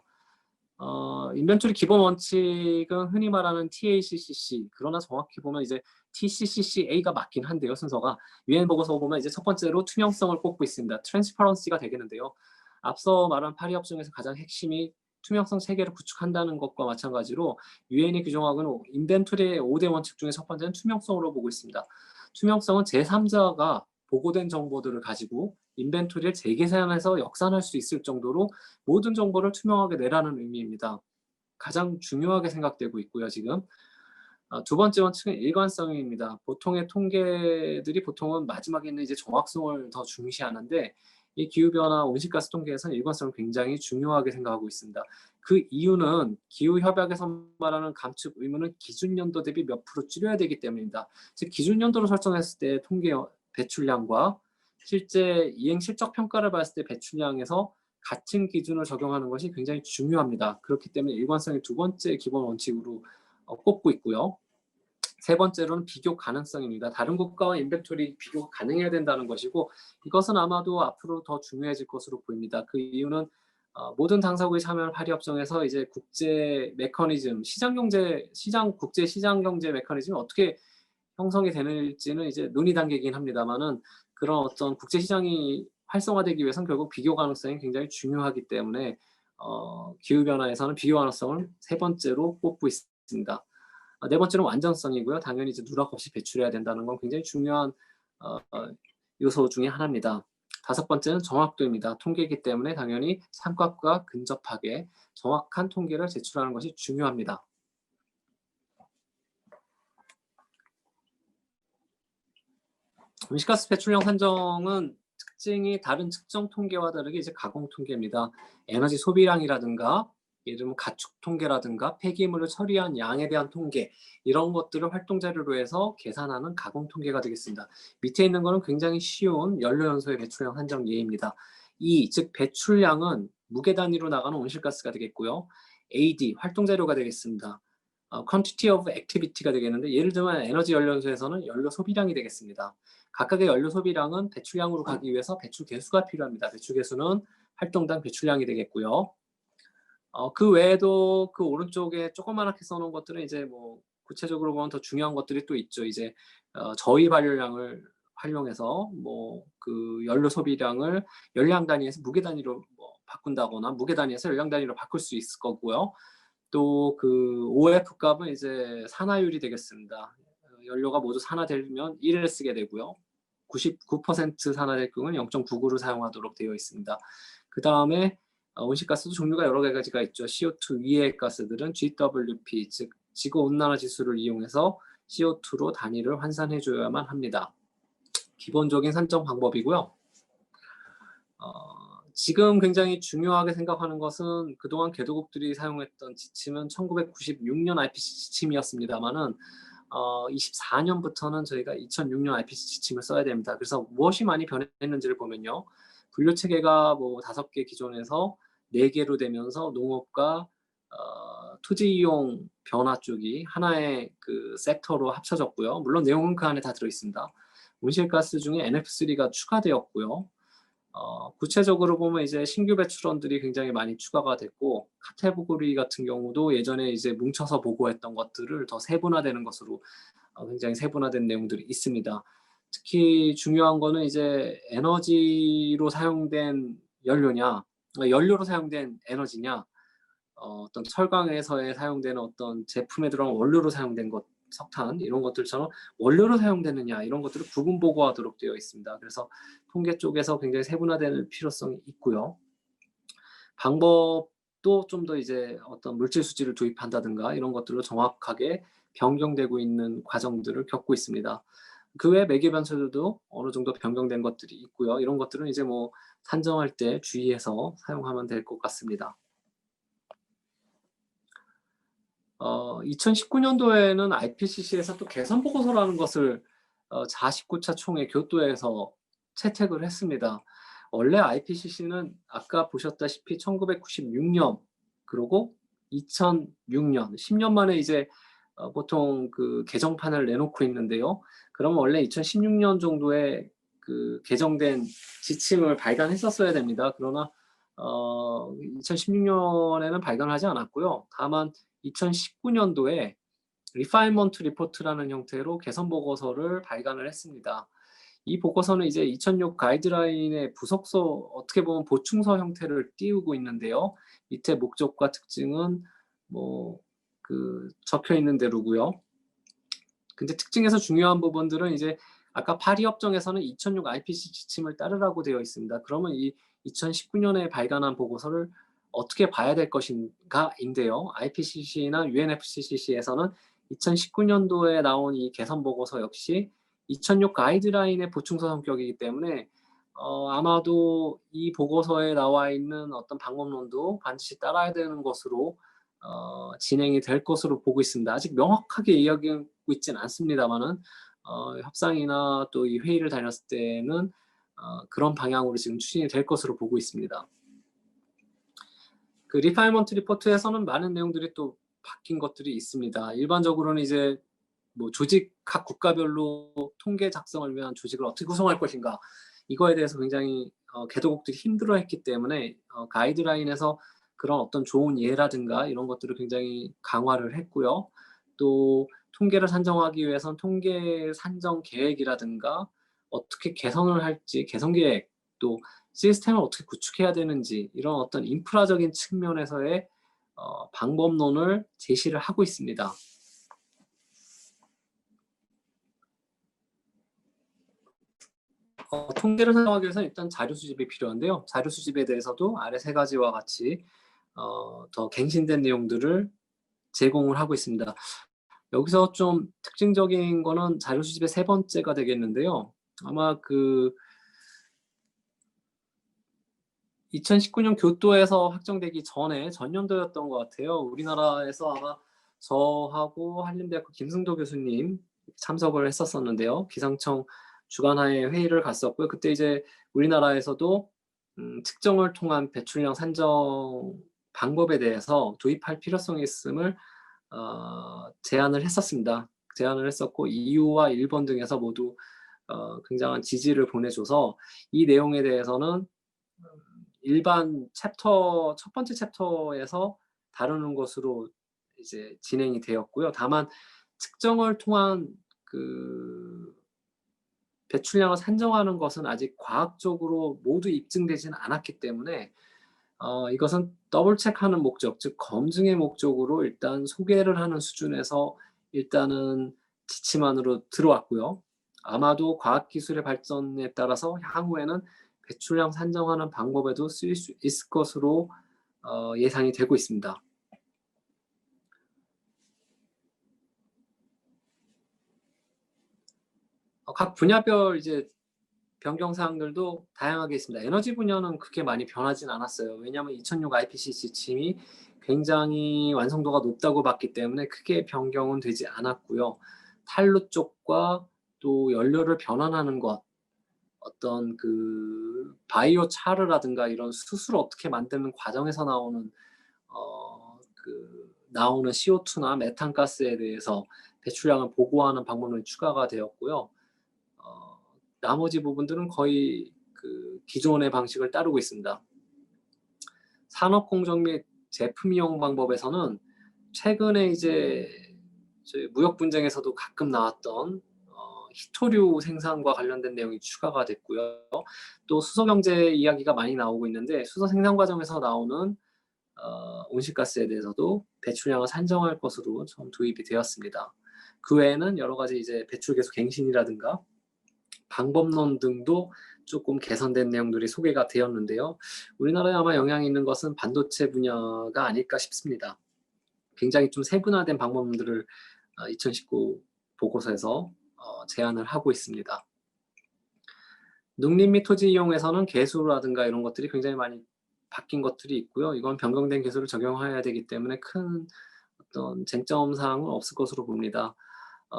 A: 인벤토리 기본 원칙은 흔히 말하는 TACCC, 그러나 정확히 보면 이제 TCCCA가 맞긴 한데요, 순서가. 유엔 보고서 보면 이제 첫 번째로 투명성을 꼽고 있습니다. 트랜스퍼런시가 되겠는데요. 앞서 말한 파리협 중에서 가장 핵심이 투명성 체계를 구축한다는 것과 마찬가지로 유엔이 규정하고는 인벤토리의 5대 원칙 중에 첫 번째는 투명성으로 보고 있습니다. 투명성은 제3자가 보고된 정보들을 가지고 인벤토리를 재계산해서 역산할 수 있을 정도로 모든 정보를 투명하게 내라는 의미입니다. 가장 중요하게 생각되고 있고요, 지금. 두 번째 원칙은 일관성입니다. 보통의 통계들이 보통은 마지막에 있는 이제 정확성을 더 중시하는데 이 기후변화 온실가스 통계에서는 일관성을 굉장히 중요하게 생각하고 있습니다. 그 이유는 기후협약에서 말하는 감축 의무는 기준연도 대비 몇 프로 줄여야 되기 때문입니다. 즉 기준연도로 설정했을 때 통계 배출량과 실제 이행 실적 평가를 봤을 때 배출량에서 같은 기준을 적용하는 것이 굉장히 중요합니다. 그렇기 때문에 일관성이 두 번째 기본 원칙으로 꼽고 있고요. 세 번째로는 비교 가능성입니다. 다른 국가와 인벤토리 비교가 가능해야 된다는 것이고 이것은 아마도 앞으로 더 중요해질 것으로 보입니다. 그 이유는 모든 당사국이 참여한 파리협정에서 이제 국제 메커니즘, 국제 시장 경제 메커니즘이 어떻게 형성이 되는지는 이제 논의 단계이긴 합니다만은 그런 어떤 국제 시장이 활성화되기 위해서는 결국 비교 가능성이 굉장히 중요하기 때문에 기후 변화에서는 비교 가능성을 세 번째로 꼽고 있습니다. 네 번째는 완전성이고요. 당연히 이제 누락 없이 배출해야 된다는 건 굉장히 중요한 요소 중에 하나입니다. 다섯 번째는 정확도입니다. 통계이기 때문에 당연히 삼각과 근접하게 정확한 통계를 제출하는 것이 중요합니다. 온실가스 배출량 산정은 특징이 다른 측정 통계와 다르게 이제 가공 통계입니다. 에너지 소비량이라든가 예를 들면 가축 통계라든가 폐기물을 처리한 양에 대한 통계 이런 것들을 활동 자료로 해서 계산하는 가공 통계가 되겠습니다. 밑에 있는 것은 굉장히 쉬운 연료연소의 배출량 산정 예입니다. 즉 배출량은 무게 단위로 나가는 온실가스가 되겠고요. AD 활동 자료가 되겠습니다. quantity of activity가 되겠는데 예를 들면 에너지 연료연소에서는 연료 소비량이 되겠습니다. 각각의 연료 소비량은 배출량으로 가기 위해서 배출 개수가 필요합니다. 배출 개수는 활동당 배출량이 되겠고요. 그 외에도 그 오른쪽에 조그맣게 써놓은 것들은 이제 뭐 구체적으로 보면 더 중요한 것들이 또 있죠. 이제 저희 발열량을 활용해서 뭐 그 연료 소비량을 열량 단위에서 무게 단위로 뭐 바꾼다거나 무게 단위에서 열량 단위로 바꿀 수 있을 거고요. 또 그 OF 값은 이제 산화율이 되겠습니다. 연료가 모두 산화되면 1을 쓰게 되고요. 99% 산화될 경우는 0.99를 사용하도록 되어 있습니다. 그 다음에 온실가스도 종류가 여러 가지가 있죠. CO2 위의 가스들은 GWP, 즉 지구온난화 지수를 이용해서 CO2로 단위를 환산해줘야만 합니다. 기본적인 산정 방법이고요. 지금 굉장히 중요하게 생각하는 것은 그동안 개도국들이 사용했던 지침은 1996년 IPCC 지침이었습니다만은 24년부터는 저희가 2006년 IPCC 지침을 써야 됩니다. 그래서 무엇이 많이 변했는지를 보면요. 분류 체계가 뭐 5개 기존에서 4개로 되면서 농업과 토지 이용 변화 쪽이 하나의 그 섹터로 합쳐졌고요. 물론 내용은 그 안에 다 들어 있습니다. 온실가스 중에 NF3가 추가되었고요. 구체적으로 보면 이제 신규 배출원들이 굉장히 많이 추가가 됐고 카테고리 같은 경우도 예전에 이제 뭉쳐서 보고했던 것들을 더 세분화되는 것으로 굉장히 세분화된 내용들이 있습니다. 특히 중요한 거는 이제 에너지로 사용된 연료냐, 연료로 사용된 에너지냐, 어떤 철강에서의 사용되는 어떤 제품에 들어간 원료로 사용된 것, 석탄 이런 것들처럼 원료로 사용되느냐 이런 것들을 구분 보고하도록 되어 있습니다. 그래서 통계 쪽에서 굉장히 세분화될 필요성이 있고요. 방법도 좀 더 이제 어떤 물질 수지를 도입한다든가 이런 것들로 정확하게 변경되고 있는 과정들을 겪고 있습니다. 그 외 매개 변수들도 어느 정도 변경된 것들이 있고요. 이런 것들은 이제 뭐 산정할 때 주의해서 사용하면 될 것 같습니다. 2019년도에는 IPCC에서 또 개선 보고서라는 것을 자19차 총회 교토에서 채택을 했습니다. 원래 IPCC는 아까 보셨다시피 1996년 그리고 2006년 10년 만에 이제 보통 그 개정판을 내놓고 있는데요. 그럼 원래 2016년 정도에 그 개정된 지침을 발간했었어야 됩니다. 그러나 2016년에는 발간하지 않았고요. 다만 2019년도에 리파인먼트 리포트라는 형태로 개선 보고서를 발간을 했습니다. 이 보고서는 이제 2006 가이드라인의 부속서, 어떻게 보면 보충서 형태를 띄우고 있는데요. 밑에 목적과 특징은 적혀 있는 대로고요. 근데 특징에서 중요한 부분들은 이제 아까 파리협정에서는 2006 IPC 지침을 따르라고 되어 있습니다. 그러면 이 2019년에 발간한 보고서를 어떻게 봐야 될 것인가인데요. IPCC나 UNFCCC에서는 2019년도에 나온 이 개선 보고서 역시 2006 가이드라인의 보충서 성격이기 때문에 아마도 이 보고서에 나와 있는 어떤 방법론도 반드시 따라야 되는 것으로 진행이 될 것으로 보고 있습니다. 아직 명확하게 이야기하고 있지는 않습니다만은 협상이나 또 이 회의를 다녔을 때는 그런 방향으로 지금 추진이 될 것으로 보고 있습니다. 그 리파이먼트 리포트에서는 많은 내용들이 또 바뀐 것들이 있습니다. 일반적으로는 이제 조직 각 국가별로 통계 작성을 위한 조직을 어떻게 구성할 것인가, 이거에 대해서 굉장히 개도국들이 힘들어했기 때문에 가이드라인에서 그런 어떤 좋은 예라든가 이런 것들을 굉장히 강화를 했고요. 또 통계를 산정하기 위해선 통계 산정 계획이라든가 어떻게 개선을 할지 개선 계획, 또 시스템을 어떻게 구축해야 되는지 이런 어떤 인프라적인 측면에서의 방법론을 제시를 하고 있습니다. 통계를 산정하기 위해서는 일단 자료 수집이 필요한데요. 자료 수집에 대해서도 아래 세 가지와 같이 더 갱신된 내용들을 제공을 하고 있습니다. 여기서 좀 특징적인 거는 자료 수집의 세 번째가 되겠는데요. 아마 2019년 교토에서 확정되기 전에 전년도였던 것 같아요. 우리나라에서 아마 저하고 한림대학교 김승도 교수님 참석을 했었었는데요. 기상청 주관하에 회의를 갔었고요. 그때 이제 우리나라에서도 측정을 통한 배출량 산정 방법에 대해서 도입할 필요성이 있음을 제안을 했었습니다. 제안을 했었고 EU와 일본 등에서 모두 굉장한 지지를 보내줘서 이 내용에 대해서는 일반 챕터 첫 번째 챕터에서 다루는 것으로 이제 진행이 되었고요. 다만 측정을 통한 배출량을 산정하는 것은 아직 과학적으로 모두 입증되지는 않았기 때문에 이것은 더블 체크하는 목적, 즉 검증의 목적으로 일단 소개를 하는 수준에서 일단은 지침안으로 들어왔고요. 아마도 과학기술의 발전에 따라서 향후에는 배출량 산정하는 방법에도 쓰일 수 있을 것으로 예상이 되고 있습니다. 각 분야별 이제 변경 사항들도 다양하게 있습니다. 에너지 분야는 그렇게 많이 변하진 않았어요. 왜냐하면 2006 IPC 지침이 굉장히 완성도가 높다고 봤기 때문에 크게 변경은 되지 않았고요. 탄루 쪽과 또 연료를 변환하는 것, 어떤 바이오 차르라든가 이런 수소를 어떻게 만드는 과정에서 나오는 CO2나 메탄가스에 대해서 배출량을 보고하는 방법론이 추가가 되었고요. 나머지 부분들은 거의 기존의 방식을 따르고 있습니다. 산업 공정 및 제품 이용 방법에서는 최근에 이제 저희 무역 분쟁에서도 가끔 나왔던 희토류 생산과 관련된 내용이 추가가 됐고요. 또 수소 경제 이야기가 많이 나오고 있는데 수소 생산 과정에서 나오는 온실가스에 대해서도 배출량을 산정할 것으로 좀 도입이 되었습니다. 그 외에는 여러 가지 이제 배출 계속 갱신이라든가 방법론 등도 조금 개선된 내용들이 소개가 되었는데요. 우리나라에 아마 영향이 있는 것은 반도체 분야가 아닐까 싶습니다. 굉장히 좀 세분화된 방법론들을 2019 보고서에서 제안을 하고 있습니다. 농림 및 토지 이용에서는 개수라든가 이런 것들이 굉장히 많이 바뀐 것들이 있고요. 이건 변경된 개수를 적용해야 되기 때문에 큰 어떤 쟁점 사항은 없을 것으로 봅니다.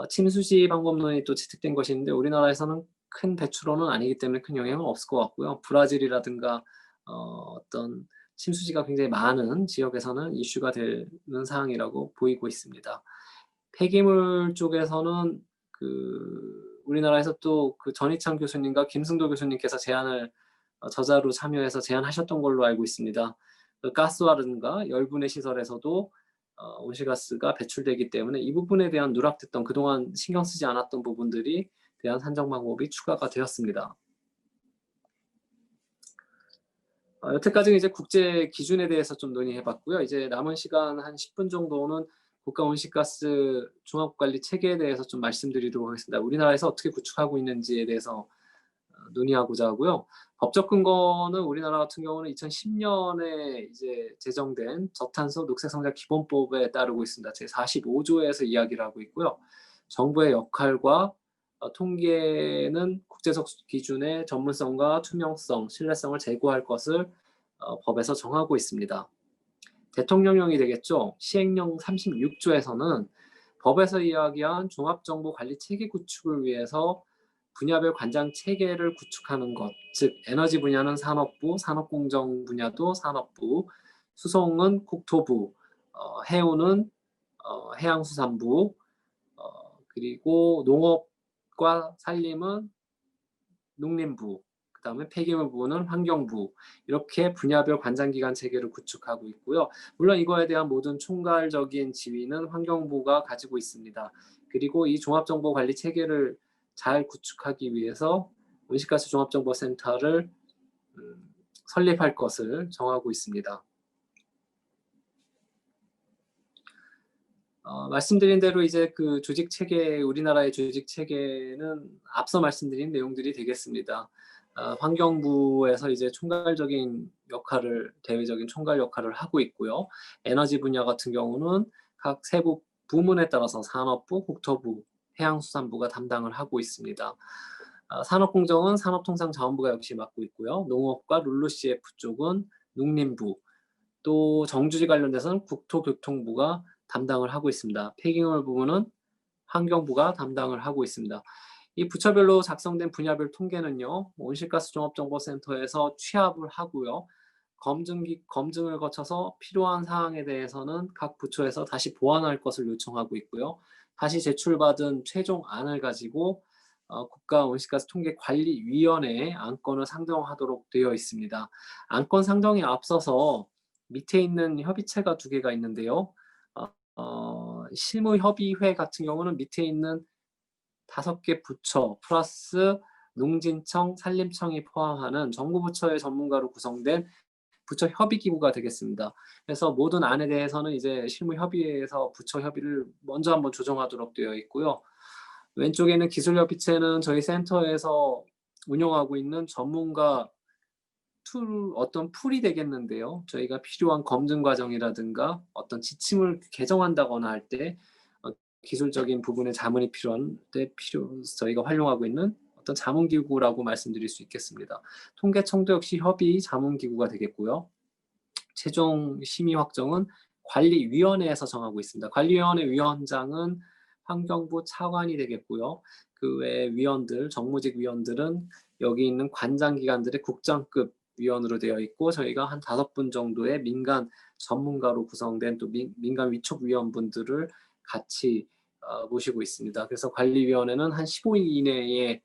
A: 침수시 방법론이 또 채택된 것이 있는데 우리나라에서는 큰 배출원은 아니기 때문에 큰 영향은 없을 것 같고요. 브라질이라든가 어떤 침수지가 굉장히 많은 지역에서는 이슈가 되는 사항이라고 보이고 있습니다. 폐기물 쪽에서는 우리나라에서 또 전희창 교수님과 김승도 교수님께서 제안을 저자로 참여해서 제안하셨던 걸로 알고 있습니다. 그 가스화라든가 열분해 시설에서도 온실가스가 배출되기 때문에 이 부분에 대한 누락됐던 그동안 신경 쓰지 않았던 부분들이 대한 산정 방법이 추가가 되었습니다. 여태까지는 이제 국제 기준에 대해서 좀 논의해봤고요. 이제 남은 시간 한 10분 정도는 국가 온실가스 종합관리 체계에 대해서 좀 말씀드리도록 하겠습니다. 우리나라에서 어떻게 구축하고 있는지에 대해서 논의하고자 하고요. 법적 근거는 우리나라 같은 경우는 2010년에 이제 제정된 저탄소 녹색성장 기본법에 따르고 있습니다. 제45조에서 이야기를 하고 있고요. 정부의 역할과 통계는 국제적 기준의 전문성과 투명성, 신뢰성을 제고할 것을 법에서 정하고 있습니다. 대통령령이 되겠죠. 시행령 36조에서는 법에서 이야기한 종합정보관리체계 구축을 위해서 분야별 관장 체계를 구축하는 것, 즉 에너지 분야는 산업부, 산업공정 분야도 산업부, 수송은 국토부, 해운은 해양수산부, 그리고 농업과 산림은 농림부, 그 다음에 폐기물 부는 환경부, 이렇게 분야별 관장기관 체계를 구축하고 있고요. 물론 이거에 대한 모든 총괄적인 지위는 환경부가 가지고 있습니다. 그리고 이 종합정보관리 체계를 잘 구축하기 위해서 온실가스 종합정보센터를 설립할 것을 정하고 있습니다. 말씀드린 대로 이제 그 조직 체계, 우리나라의 조직 체계는 앞서 말씀드린 내용들이 되겠습니다. 환경부에서 이제 총괄적인 역할을, 대외적인 총괄 역할을 하고 있고요. 에너지 분야 같은 경우는 각 세부 부문에 따라서 산업부, 국토부, 해양수산부가 담당을 하고 있습니다. 산업공정은 산업통상자원부가 역시 맡고 있고요. 농업과 룰루CF 쪽은 농림부, 또 정주지 관련돼서는 국토교통부가 담당을 하고 있습니다. 폐기물 부분은 환경부가 담당을 하고 있습니다. 이 부처별로 작성된 분야별 통계는요, 온실가스 종합정보센터에서 취합을 하고요. 검증을 거쳐서 필요한 사항에 대해서는 각 부처에서 다시 보완할 것을 요청하고 있고요. 다시 제출받은 최종안을 가지고 국가 온실가스 통계관리위원회에 안건을 상정하도록 되어 있습니다. 안건 상정에 앞서서 밑에 있는 협의체가 두 개가 있는데요. 실무협의회 같은 경우는 밑에 있는 5개 부처 플러스 농진청, 산림청이 포함하는 정부 부처의 전문가로 구성된 부처 협의기구가 되겠습니다. 그래서 모든 안에 대해서는 이제 실무협의회에서 부처 협의를 먼저 한번 조정하도록 되어 있고요. 왼쪽에는 기술협의체는 저희 센터에서 운영하고 있는 전문가 어떤 풀이 되겠는데요. 저희가 필요한 검증 과정이라든가 어떤 지침을 개정한다거나 할 때 기술적인 부분에 자문이 필요한 때 저희가 활용하고 있는 어떤 자문기구라고 말씀드릴 수 있겠습니다. 통계청도 역시 협의 자문기구가 되겠고요. 최종 심의 확정은 관리위원회에서 정하고 있습니다. 관리위원회 위원장은 환경부 차관이 되겠고요. 그 외 위원들, 정무직 위원들은 여기 있는 관장기관들의 국장급 위원으로 되어 있고, 저희가 한 5분 정도의 민간 전문가로 구성된 또 민간 위촉위원분들을 같이 모시고 있습니다. 그래서 관리위원회는 한 15일 이내에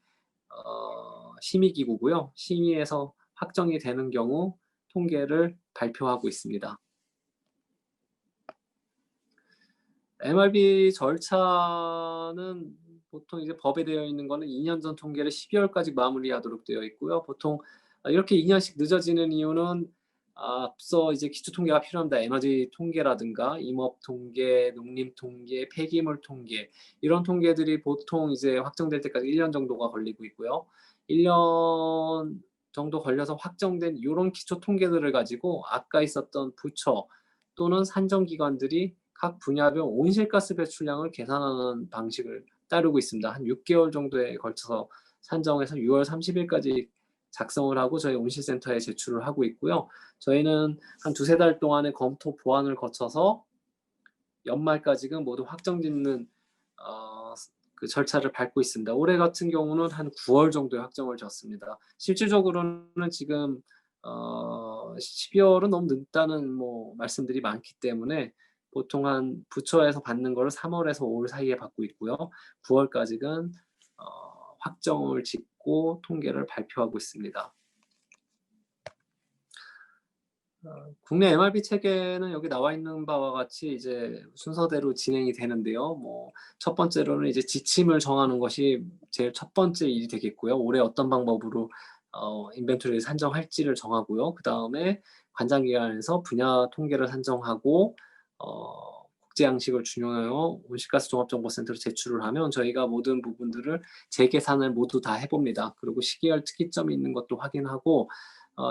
A: 심의기구고요. 심의에서 확정이 되는 경우 통계를 발표하고 있습니다. MRB 절차는 보통 이제 법에 되어 있는 거는 2년 전 통계를 12월까지 마무리하도록 되어 있고요. 보통 이렇게 2년씩 늦어지는 이유는 앞서 이제 기초 통계가 필요합니다. 에너지 통계라든가 임업 통계, 농림 통계, 폐기물 통계, 이런 통계들이 보통 이제 확정될 때까지 1년 정도가 걸리고 있고요. 1년 정도 걸려서 확정된 이런 기초 통계들을 가지고 아까 있었던 부처 또는 산정기관들이 각 분야별 온실가스 배출량을 계산하는 방식을 따르고 있습니다. 한 6개월 정도에 걸쳐서 산정해서 6월 30일까지 작성을 하고 저희 온실센터에 제출을 하고 있고요. 저희는 한 2-3달 동안의 검토 보완을 거쳐서 연말까지는 모두 확정짓는 그 절차를 밟고 있습니다. 올해 같은 경우는 한 9월 정도에 확정을 졌습니다. 실질적으로는 지금 12월은 너무 늦다는 말씀들이 많기 때문에 보통 한 부처에서 받는 거를 3월에서 5월 사이에 받고 있고요. 9월까지는 확정을 짓고 통계를 발표하고 있습니다. 국내 MRB 체계는 여기 나와 있는 바와 같이 이제 순서대로 진행이 되는데요. 뭐 첫 번째로는 이제 지침을 정하는 것이 제일 첫 번째 일이 되겠고요. 올해 어떤 방법으로 인벤토리를 산정할지를 정하고요. 그다음에 관장기관에서 분야 통계를 산정하고 국제 양식을 준용하여 온실가스 종합정보센터로 제출을 하면 저희가 모든 부분들을 재계산을 모두 다 해봅니다. 그리고 시기열 특이점이 있는 것도 확인하고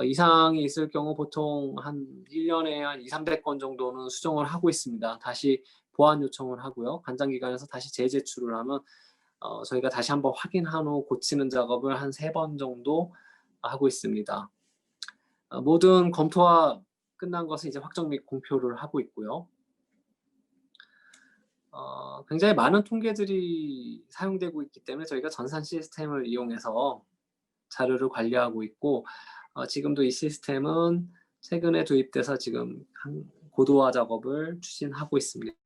A: 이상이 있을 경우 보통 한 1년에 한 200~300건 정도는 수정을 하고 있습니다. 다시 보완 요청을 하고요. 관장기관에서 다시 재제출을 하면 저희가 다시 한번 확인한 후 고치는 작업을 한 3번 정도 하고 있습니다. 모든 검토가 끝난 것은 이제 확정 및 공표를 하고 있고요. 굉장히 많은 통계들이 사용되고 있기 때문에 저희가 전산 시스템을 이용해서 자료를 관리하고 있고 지금도 이 시스템은 최근에 도입돼서 지금 고도화 작업을 추진하고 있습니다.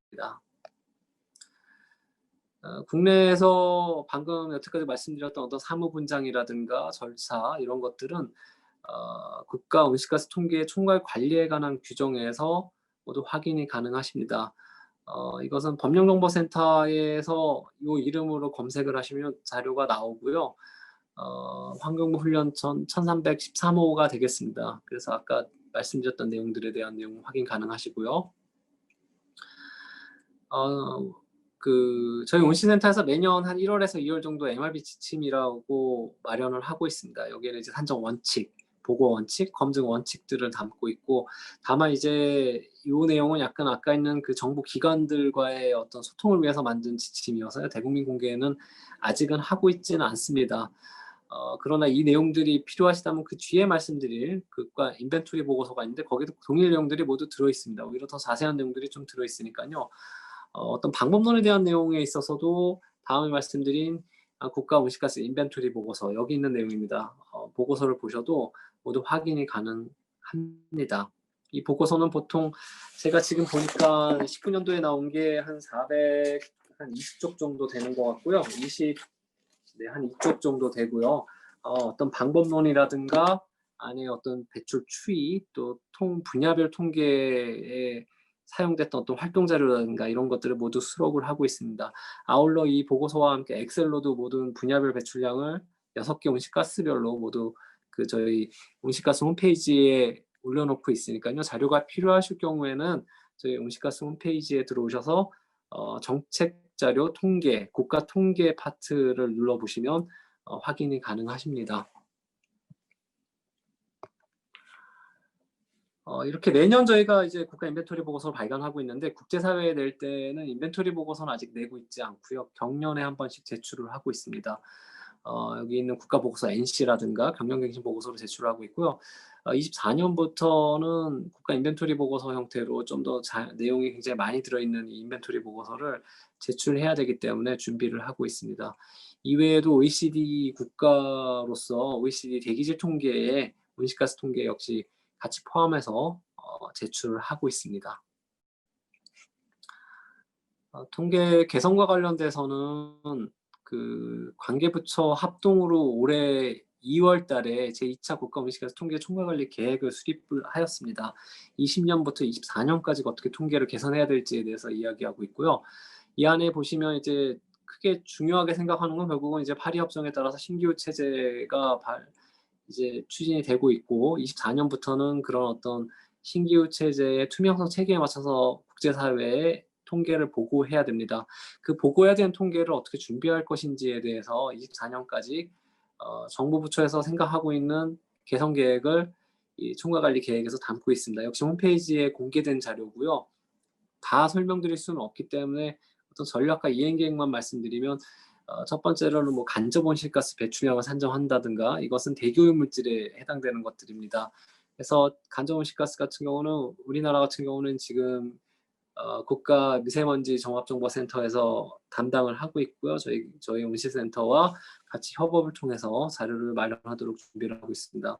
A: 국내에서 방금 여태까지 말씀드렸던 어떤 사무분장이라든가 절차 이런 것들은 국가 온실가스 통계 총괄 관리에 관한 규정에서 모두 확인이 가능하십니다. 이것은 법령정보센터에서 이 이름으로 검색을 하시면 자료가 나오고요. 환경부 훈련천 1313호가 되겠습니다. 그래서 아까 말씀드렸던 내용들에 대한 내용 확인 가능하시고요. 저희 온실센터에서 매년 한 1월에서 2월 정도 MRB 지침이라고 마련을 하고 있습니다. 여기에는 이제 산정 원칙, 보고 원칙, 검증 원칙들을 담고 있고, 다만 이제 이 내용은 약간 아까 있는 그 정부 기관들과의 어떤 소통을 위해서 만든 지침이어서요. 대국민 공개는 아직은 하고 있지는 않습니다. 그러나 이 내용들이 필요하시다면 그 뒤에 말씀드릴 그과 인벤토리 보고서가 있는데 거기도 동일 내용들이 모두 들어 있습니다. 오히려 더 자세한 내용들이 좀 들어 있으니까요. 어떤 방법론에 대한 내용에 있어서도 다음에 말씀드린 국가 온실가스 인벤토리 보고서 여기 있는 내용입니다. 보고서를 보셔도 모두 확인이 가능합니다. 이 보고서는 보통 제가 지금 보니까 19년도에 나온 게 한 420쪽 정도 되는 것 같고요. 한 2쪽 정도 되고요. 어떤 방법론이라든가 안에 어떤 배출 추이 또 분야별 통계에 사용됐던 어떤 활동 자료라든가 이런 것들을 모두 수록을 하고 있습니다. 아울러 이 보고서와 함께 엑셀로도 모든 분야별 배출량을 6개 온실가스별로 모두 저희 온실가스 홈페이지에 올려놓고 있으니까요. 자료가 필요하실 경우에는 저희 온실가스 홈페이지에 들어오셔서 정책 자료 통계, 국가 통계 파트를 눌러보시면 확인이 가능하십니다. 이렇게 매년 저희가 이제 국가 인벤토리 보고서를 발간하고 있는데 국제사회에 낼 때는 인벤토리 보고서는 아직 내고 있지 않고요. 경년에 한 번씩 제출을 하고 있습니다. 여기 있는 국가 보고서 NC라든가 경영갱신 보고서로 제출하고 있고요. 24년부터는 국가 인벤토리 보고서 형태로 좀 더 내용이 굉장히 많이 들어있는 이 인벤토리 보고서를 제출해야 되기 때문에 준비를 하고 있습니다. 이외에도 OECD 국가로서 OECD 대기질 통계에 온실가스 통계 역시 같이 포함해서 제출을 하고 있습니다. 통계 개선과 관련돼서는 관계부처 합동으로 올해 2월 달에 제2차 국가온실가스 통계 총괄관리 계획을 수립을 하였습니다. 20년부터 24년까지 어떻게 통계를 개선해야 될지에 대해서 이야기하고 있고요. 이 안에 보시면 이제 크게 중요하게 생각하는 건 결국은 이제 파리 협정에 따라서 신기후 체제가 이제 추진이 되고 있고 24년부터는 그런 어떤 신기후 체제의 투명성 체계에 맞춰서 국제사회에 통계를 보고해야 됩니다. 그 보고해야 되는 통계를 어떻게 준비할 것인지에 대해서 24년까지 정부 부처에서 생각하고 있는 개선 계획을 이 총괄관리 계획에서 담고 있습니다. 역시 홈페이지에 공개된 자료고요. 다 설명드릴 수는 없기 때문에 어떤 전략과 이행 계획만 말씀드리면 첫 번째로는 뭐 간접 온실가스 배출량을 산정한다든가 이것은 대기오염 물질에 해당되는 것들입니다. 그래서 간접 온실가스 같은 경우는 우리나라 같은 경우는 지금 국가 미세먼지 종합정보센터에서 담당을 하고 있고요. 저희 온실센터와 같이 협업을 통해서 자료를 마련하도록 준비를 하고 있습니다.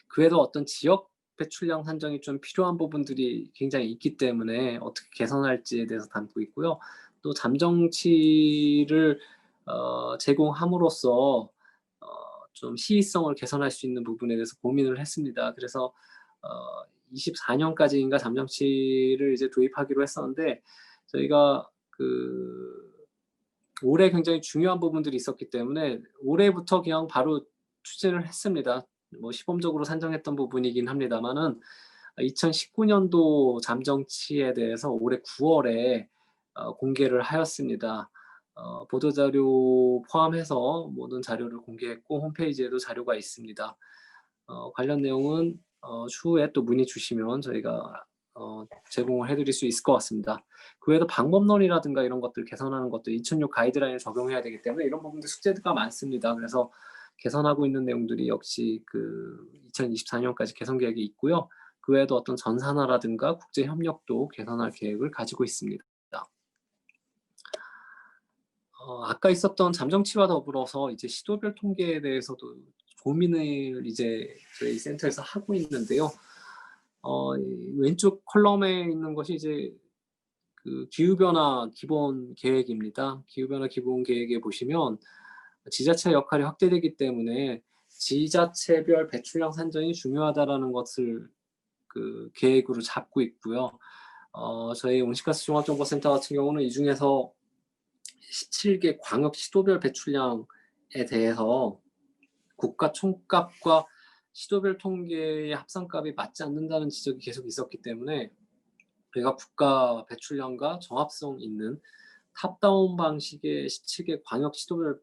A: 그 외에도 어떤 지역 배출량 산정이 좀 필요한 부분들이 굉장히 있기 때문에 어떻게 개선할지에 대해서 담고 있고요. 또 잠정치를 제공함으로써 좀 시의성을 개선할 수 있는 부분에 대해서 고민을 했습니다. 그래서 24년까지인가 잠정치를 이제 도입하기로 했었는데 저희가 올해 굉장히 중요한 부분들이 있었기 때문에 올해부터 그냥 바로 추진을 했습니다. 뭐 시범적으로 산정했던 부분이긴 합니다마는 2019년도 잠정치에 대해서 올해 9월에 공개를 하였습니다. 보도자료 포함해서 모든 자료를 공개했고 홈페이지에도 자료가 있습니다. 관련 내용은 추후에 또 문의 주시면 저희가 제공을 해드릴 수 있을 것 같습니다. 그 외에도 방법론이라든가 이런 것들 개선하는 것들 2006 가이드라인을 적용해야 되기 때문에 이런 부분들 숙제가 많습니다. 그래서 개선하고 있는 내용들이 역시 2024년까지 개선 계획이 있고요. 그 외에도 어떤 전산화라든가 국제 협력도 개선할 계획을 가지고 있습니다. 아까 있었던 잠정치와 더불어서 이제 시도별 통계에 대해서도 고민을 이제 저희 센터에서 하고 있는데요. 왼쪽 컬럼에 있는 것이 이제 기후변화 기본 계획입니다. 기후변화 기본 계획에 보시면 지자체 역할이 확대되기 때문에 지자체별 배출량 산정이 중요하다라는 것을 계획으로 잡고 있고요. 저희 온실가스 종합정보센터 같은 경우는 이 중에서 17개 광역 시도별 배출량에 대해서 국가 총값과 시도별 통계의 합산값이 맞지 않는다는 지적이 계속 있었기 때문에 저희가 국가 배출량과 정합성 있는 탑다운 방식의 17개 광역 시도별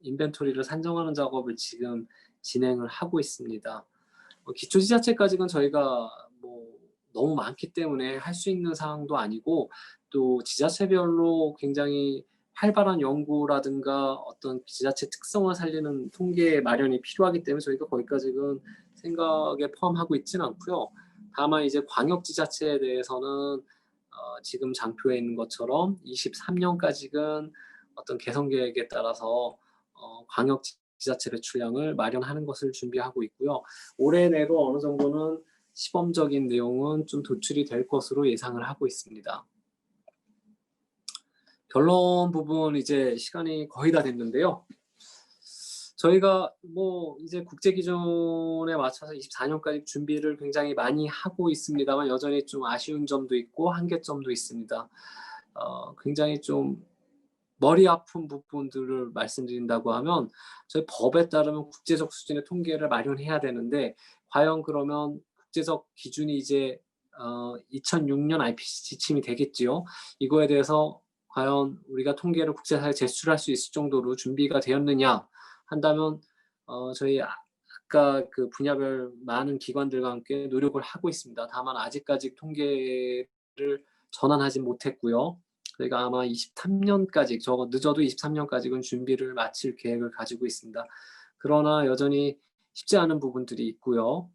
A: 인벤토리를 산정하는 작업을 지금 진행을 하고 있습니다. 기초지자체까지는 저희가 뭐 너무 많기 때문에 할 수 있는 사항도 아니고 또 지자체별로 굉장히 활발한 연구라든가 어떤 지자체 특성을 살리는 통계 마련이 필요하기 때문에 저희가 거기까지는 생각에 포함하고 있지는 않고요. 다만 이제 광역지자체에 대해서는 지금 장표에 있는 것처럼 23년까지는 어떤 개선 계획에 따라서 광역지자체 배출량을 마련하는 것을 준비하고 있고요. 올해 내로 어느 정도는 시범적인 내용은 좀 도출이 될 것으로 예상을 하고 있습니다. 결론 부분 이제 시간이 거의 다 됐는데요. 저희가 뭐 이제 국제 기준에 맞춰서 24년까지 준비를 굉장히 많이 하고 있습니다만 여전히 좀 아쉬운 점도 있고 한계점도 있습니다. 굉장히 좀 머리 아픈 부분들을 말씀드린다고 하면 저희 법에 따르면 국제적 수준의 통계를 마련해야 되는데 과연 그러면 국제적 기준이 이제 2006년 IPCC 지침이 되겠지요. 이거에 대해서 과연 우리가 통계를 국제사회에 제출할 수 있을 정도로 준비가 되었느냐 한다면 저희 아까 분야별 많은 기관들과 함께 노력을 하고 있습니다. 다만 아직까지 통계를 전환하지 못했고요. 저희가 아마 23년까지 늦어도 23년까지는 준비를 마칠 계획을 가지고 있습니다. 그러나 여전히 쉽지 않은 부분들이 있고요.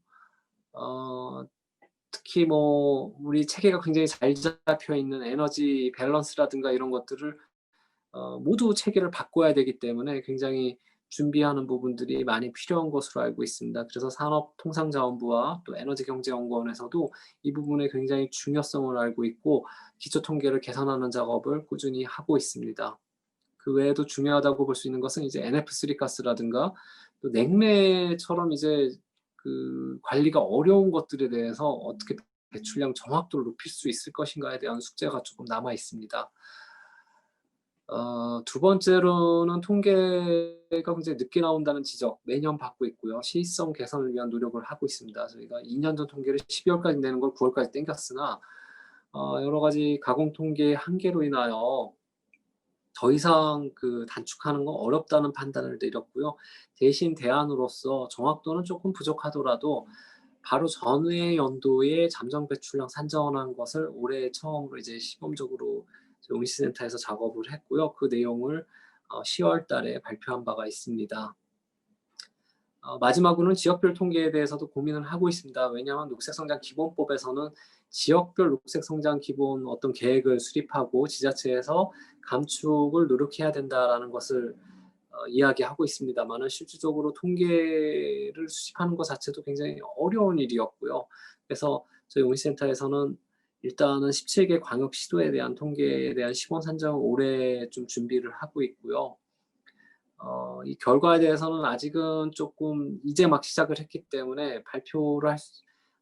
A: 특히 뭐 우리 체계가 굉장히 잘 잡혀 있는 에너지 밸런스라든가 이런 것들을 모두 체계를 바꿔야 되기 때문에 굉장히 준비하는 부분들이 많이 필요한 것으로 알고 있습니다. 그래서 산업통상자원부와 또 에너지경제연구원에서도 이 부분에 굉장히 중요성을 알고 있고 기초 통계를 개선하는 작업을 꾸준히 하고 있습니다. 그 외에도 중요하다고 볼 수 있는 것은 이제 NF3 가스라든가 또 냉매처럼 이제 관리가 어려운 것들에 대해서 어떻게 배출량 정확도를 높일 수 있을 것인가에 대한 숙제가 조금 남아 있습니다. 두 번째로는 통계가 굉장히 늦게 나온다는 지적 매년 받고 있고요. 시의성 개선을 위한 노력을 하고 있습니다. 저희가 2년 전 통계를 12월까지 내는 걸 9월까지 당겼으나 여러 가지 가공 통계의 한계로 인하여 더 이상 단축하는 건 어렵다는 판단을 내렸고요. 대신 대안으로서 정확도는 조금 부족하더라도 바로 전해 연도에 잠정 배출량 산정한 것을 올해 처음으로 이제 시범적으로 온실센터에서 작업을 했고요. 그 내용을 10월 달에 발표한 바가 있습니다. 마지막으로는 지역별 통계에 대해서도 고민을 하고 있습니다. 왜냐하면 녹색성장 기본법에서는 지역별 녹색성장 기본 어떤 계획을 수립하고 지자체에서 감축을 노력해야 된다라는 것을 이야기하고 있습니다만은 실질적으로 통계를 수집하는 것 자체도 굉장히 어려운 일이었고요. 그래서 저희 온실센터에서는 일단은 17개 광역 시도에 대한 통계에 대한 시범 산정을 올해 좀 준비를 하고 있고요. 이 결과에 대해서는 아직은 조금 이제 막 시작을 했기 때문에 발표를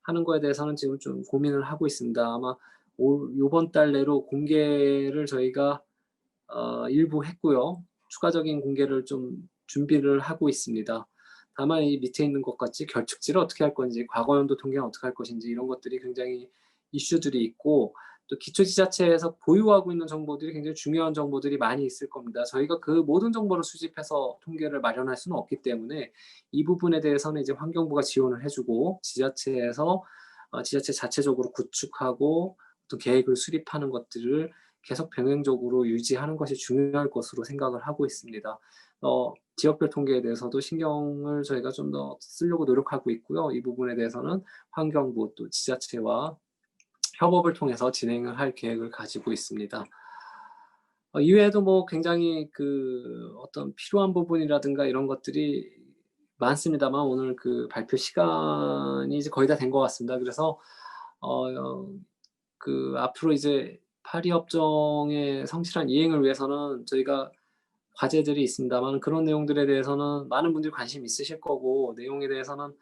A: 하는 거에 대해서는 지금 좀 고민을 하고 있습니다. 아마 요번 달 내로 공개를 저희가 일부 했고요. 추가적인 공개를 좀 준비를 하고 있습니다. 다만 이 밑에 있는 것 같이 결축지를 어떻게 할 건지, 과거 연도 통계는 어떻게 할 것인지 이런 것들이 굉장히 이슈들이 있고, 또 기초지자체에서 보유하고 있는 정보들이 굉장히 중요한 정보들이 많이 있을 겁니다. 저희가 그 모든 정보를 수집해서 통계를 마련할 수는 없기 때문에 이 부분에 대해서는 이제 환경부가 지원을 해 주고, 지자체에서 지자체 자체적으로 구축하고 또 계획을 수립하는 것들을 계속 병행적으로 유지하는 것이 중요할 것으로 생각을 하고 있습니다. 지역별 통계에 대해서도 신경을 저희가 좀 더 쓰려고 노력하고 있고요. 이 부분에 대해서는 환경부 또 지자체와 협업을 통해서 진행을 할 계획을 가지고 있습니다. 이외에도 뭐 굉장히 그 어떤 필요한 부분이라든가 이런 것들이 많습니다만 오늘 그 발표 시간이 이제 거의 다 된 것 같습니다. 그래서 그 앞으로 이제 파리 협정의 성실한 이행을 위해서는 저희가 과제들이 있습니다만 그런 내용들에 대해서는 많은 분들이 관심 있으실 거고, 내용에 대해서는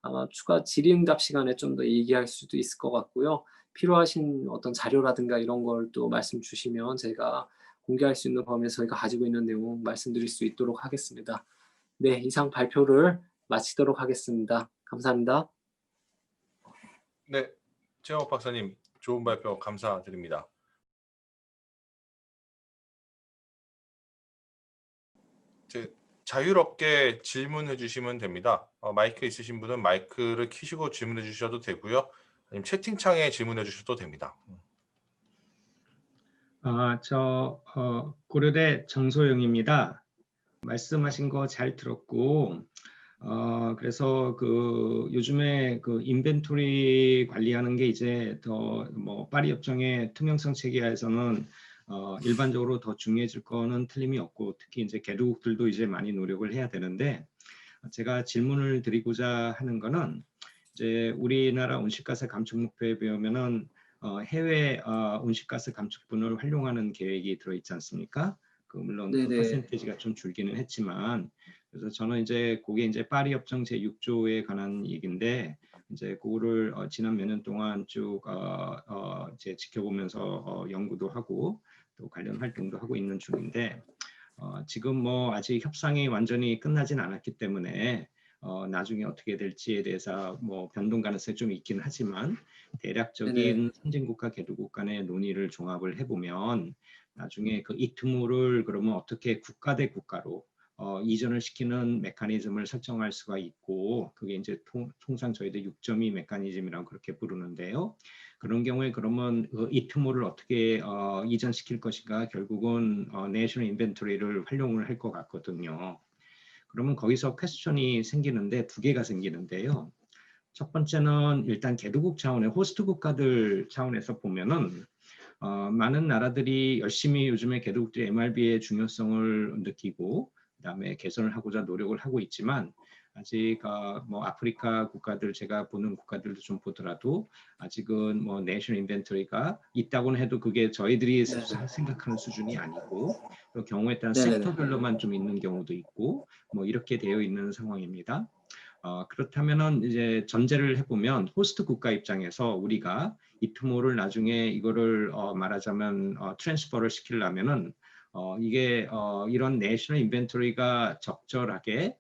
A: 아마 추가 질의응답 시간에 좀 더 얘기할 수도 있을 것 같고요. 필요하신 어떤 자료라든가 이런 걸 또 말씀 주시면 제가 공개할 수 있는 범위에서 저희가 가지고 있는 내용 말씀드릴 수 있도록 하겠습니다. 네, 이상 발표를 마치도록 하겠습니다. 감사합니다.
B: 네, 최영욱 박사님 좋은 발표 감사드립니다. 자유롭게 질문해 주시면 됩니다. 마이크 있으신 분은 마이크를 켜시고 질문해 주셔도 되고요. 아니면 채팅창에 질문해 주셔도 됩니다.
C: 고려대 정소영입니다. 말씀하신 거 잘 들었고, 그래서 그 요즘에 그 인벤토리 관리하는 게 이제 더 뭐 파리 협정의 투명성 체계에서는 일반적으로 더 중요해질 거는 틀림이 없고, 특히 이제 개도국들도 이제 많이 노력을 해야 되는데, 제가 질문을 드리고자 하는 거는 이제 우리나라 온실가스 감축 목표에 비하면은 해외 온실가스 감축분을 활용하는 계획이 들어있지 않습니까? 그 물론 그 퍼센테이지가 좀 줄기는 했지만, 그래서 저는 이제 그게 이제 파리 협정 제6조에 관한 얘기인데, 이제 그거를 지난 몇 년 동안 쭉 이제 지켜보면서 연구도 하고 또 관련 활동도 하고 있는 중인데, 지금 뭐 아직 협상이 완전히 끝나진 않았기 때문에 나중에 어떻게 될지에 대해서 뭐 변동 가능성이 좀 있긴 하지만, 대략적인 선진국과 개도국 간의 논의를 종합을 해보면 나중에 그 이트모를 그러면 어떻게 국가 대 국가로 이전을 시키는 메커니즘을 설정할 수가 있고, 그게 이제 통상 저희들 6.2 메커니즘이라고 그렇게 부르는데요. 그런 경우에 그러면 그 이트모를 어떻게 이전시킬 것인가, 결국은 내셔널 인벤토리를 활용을 할 것 같거든요. 그러면 거기서 퀘스천이 생기는데, 두 개가 생기는데요. 첫 번째는 일단 개도국 차원의 호스트 국가들 차원에서 보면은 많은 나라들이 열심히 요즘에 개도국들이 MRB의 중요성을 느끼고 그다음에 개선을 하고자 노력을 하고 있지만, 아직 뭐 아프리카 국가들, 제가 보는 국가들도 좀 보더라도 아직은 뭐 내셔널 인벤토리가 있다고는 해도 그게 저희들이 생각하는 수준이 아니고, 또 경우에 따른 섹터별로만 좀 있는 경우도 있고, 뭐 이렇게 되어 있는 상황입니다. 그렇다면은 이제 전제를 해보면 호스트 국가 입장에서 우리가 이트모를 나중에 이거를 말하자면 트랜스퍼를 시키려면은 이게 이런 내셔널 인벤토리가 적절하게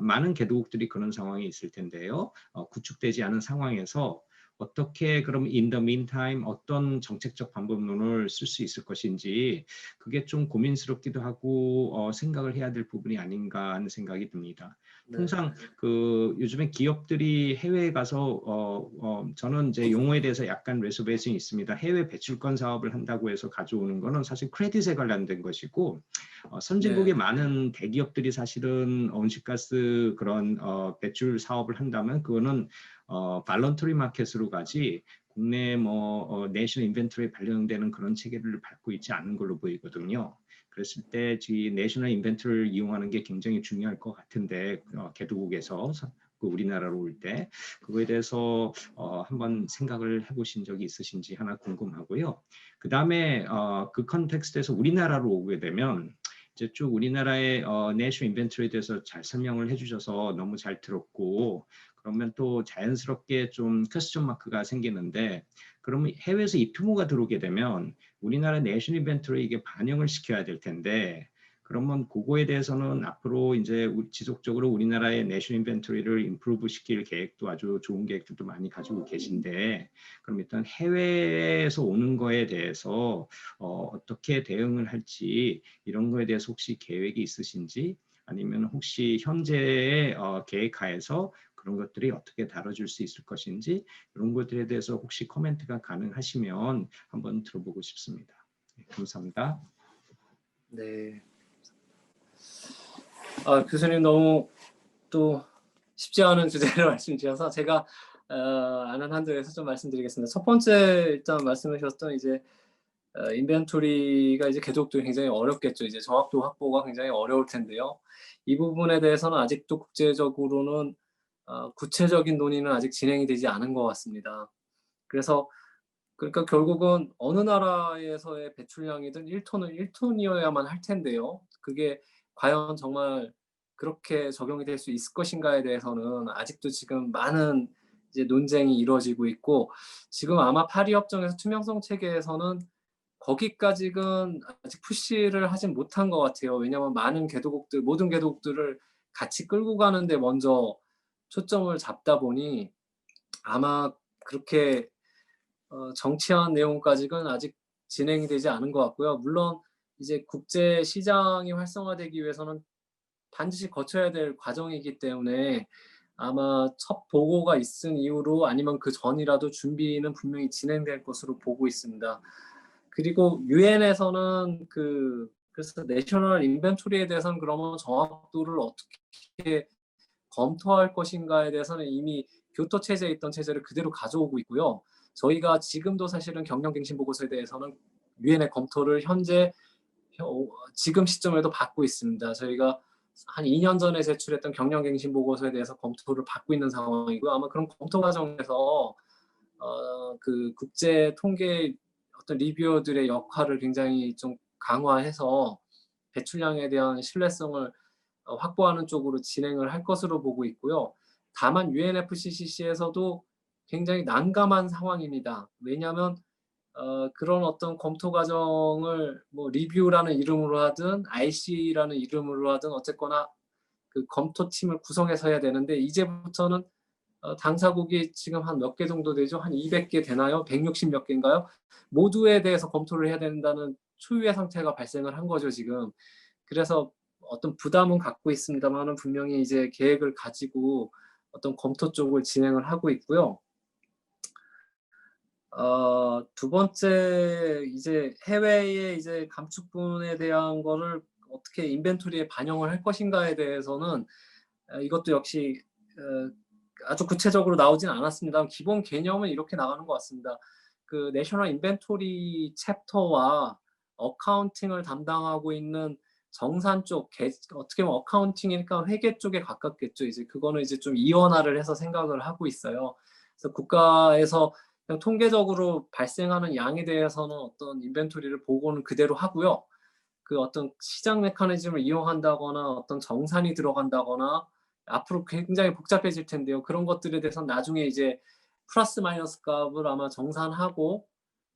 C: 많은 개도국들이 그런 상황이 있을 텐데요. 구축되지 않은 상황에서 어떻게 그럼 in the meantime 어떤 정책적 방법론을 쓸 수 있을 것인지, 그게 좀 고민스럽기도 하고 생각을 해야 될 부분이 아닌가 하는 생각이 듭니다. 통상 그 요즘에 기업들이 해외에 가서 저는 이제 용어에 대해서 약간 레서베이션이 있습니다. 해외 배출권 사업을 한다고 해서 가져오는 거는 사실 크레딧에 관련된 것이고, 선진국의 많은 대기업들이 사실은 온실가스 그런 배출 사업을 한다면 그거는 발런터리 마켓으로 가지 국내 뭐 내셔널 인벤토리에 반영되는 그런 체계를 밟고 있지 않은 걸로 보이거든요. 그랬을 때 이 내셔널 인벤토리를 이용하는 게 굉장히 중요할 것 같은데, 개도국에서 그 우리나라로 올 때 그거에 대해서 한번 생각을 해보신 적이 있으신지 하나 궁금하고요. 그 다음에 그 컨텍스트에서 우리나라로 오게 되면 이제 쭉 우리나라의 내셔널 인벤토리에 대해서 잘 설명을 해주셔서 너무 잘 들었고, 그러면 또 자연스럽게 좀 퀘스천 마크가 생기는데, 그러면 해외에서 이 규모가 들어오게 되면 우리나라 내셔널 인벤토리 이게 반영을 시켜야 될 텐데, 그러면 그거에 대해서는 앞으로 이제 지속적으로 우리나라의 내셔널 인벤토리를 임프루브 시킬 계획도 아주 좋은 계획들도 많이 가지고 계신데, 그럼 일단 해외에서 오는 거에 대해서 어떻게 대응을 할지 이런 거에 대해서 혹시 계획이 있으신지, 아니면 혹시 현재의 계획하에서 그런 것들이 어떻게 다뤄질 수 있을 것인지, 이런 것들에 대해서 혹시 코멘트가 가능하시면 한번 들어보고 싶습니다. 네, 감사합니다.
A: 네. 교수님 너무 또 쉽지 않은 주제를 말씀 주셔서 제가 아는 한도에서 좀 말씀드리겠습니다. 첫 번째 일단 말씀하셨던 이제 인벤토리가 이제 계속도 굉장히 어렵겠죠. 이제 정확도 확보가 굉장히 어려울 텐데요. 이 부분에 대해서는 아직도 국제적으로는 구체적인 논의는 아직 진행이 되지 않은 것 같습니다. 그래서 그러니까 결국은 어느 나라에서의 배출량이든 1톤은 1톤이어야만 할 텐데요. 그게 과연 정말 그렇게 적용이 될 수 있을 것인가에 대해서는 아직도 지금 많은 이제 논쟁이 이루어지고 있고, 지금 아마 파리 협정에서 투명성 체계에서는 거기까지는 아직 푸시를 하진 못한 것 같아요. 왜냐하면 많은 개도국들, 모든 개도국들을 같이 끌고 가는데 먼저 초점을 잡다 보니 아마 그렇게 정치한 내용까지는 아직 진행이 되지 않은 것 같고요. 물론 이제 국제 시장이 활성화되기 위해서는 반드시 거쳐야 될 과정이기 때문에 아마 첫 보고가 있은 이후로 아니면 그 전이라도 준비는 분명히 진행될 것으로 보고 있습니다. 그리고 유엔에서는 그래서 내셔널 인벤토리에 대해서는 그러면 정확도를 어떻게 검토할 것인가에 대해서는 이미 교토 체제에 있던 체제를 그대로 가져오고 있고요. 저희가 지금도 사실은 경영갱신 보고서에 대해서는 유엔의 검토를 현재 지금 시점에도 받고 있습니다. 저희가 한 2년 전에 제출했던 경영갱신 보고서에 대해서 검토를 받고 있는 상황이고요. 아마 그런 검토 과정에서 그 국제 통계 어떤 리뷰어들의 역할을 굉장히 좀 강화해서 배출량에 대한 신뢰성을 확보하는 쪽으로 진행을 할 것으로 보고 있고요. 다만 UNFCCC에서도 굉장히 난감한 상황입니다. 왜냐하면 그런 어떤 검토 과정을 뭐 리뷰라는 이름으로 하든 IC라는 이름으로 하든 어쨌거나 그 검토팀을 구성해서 해야 되는데, 이제부터는 당사국이 지금 한 몇 개 정도 되죠? 한 200개 되나요? 160 몇 개인가요? 모두에 대해서 검토를 해야 된다는 초유의 상태가 발생을 한 거죠, 지금. 그래서 어떤 부담은 갖고 있습니다만은 분명히 이제 계획을 가지고 어떤 검토 쪽을 진행을 하고 있고요. 두 번째 이제 해외의 이제 감축분에 대한 거를 어떻게 인벤토리에 반영을 할 것인가에 대해서는 이것도 역시 아주 구체적으로 나오진 않았습니다. 기본 개념은 이렇게 나가는 것 같습니다. 그 내셔널 인벤토리 챕터와 어카운팅을 담당하고 있는 정산 쪽, 어떻게 보면 어카운팅이니까 회계 쪽에 가깝겠죠. 이제 그거는 이제 좀 이원화를 해서 생각을 하고 있어요. 그래서 국가에서 그냥 통계적으로 발생하는 양에 대해서는 어떤 인벤토리를 보고는 그대로 하고요. 그 어떤 시장 메커니즘을 이용한다거나 어떤 정산이 들어간다거나 앞으로 굉장히 복잡해질 텐데요. 그런 것들에 대해서는 나중에 이제 플러스 마이너스 값을 아마 정산하고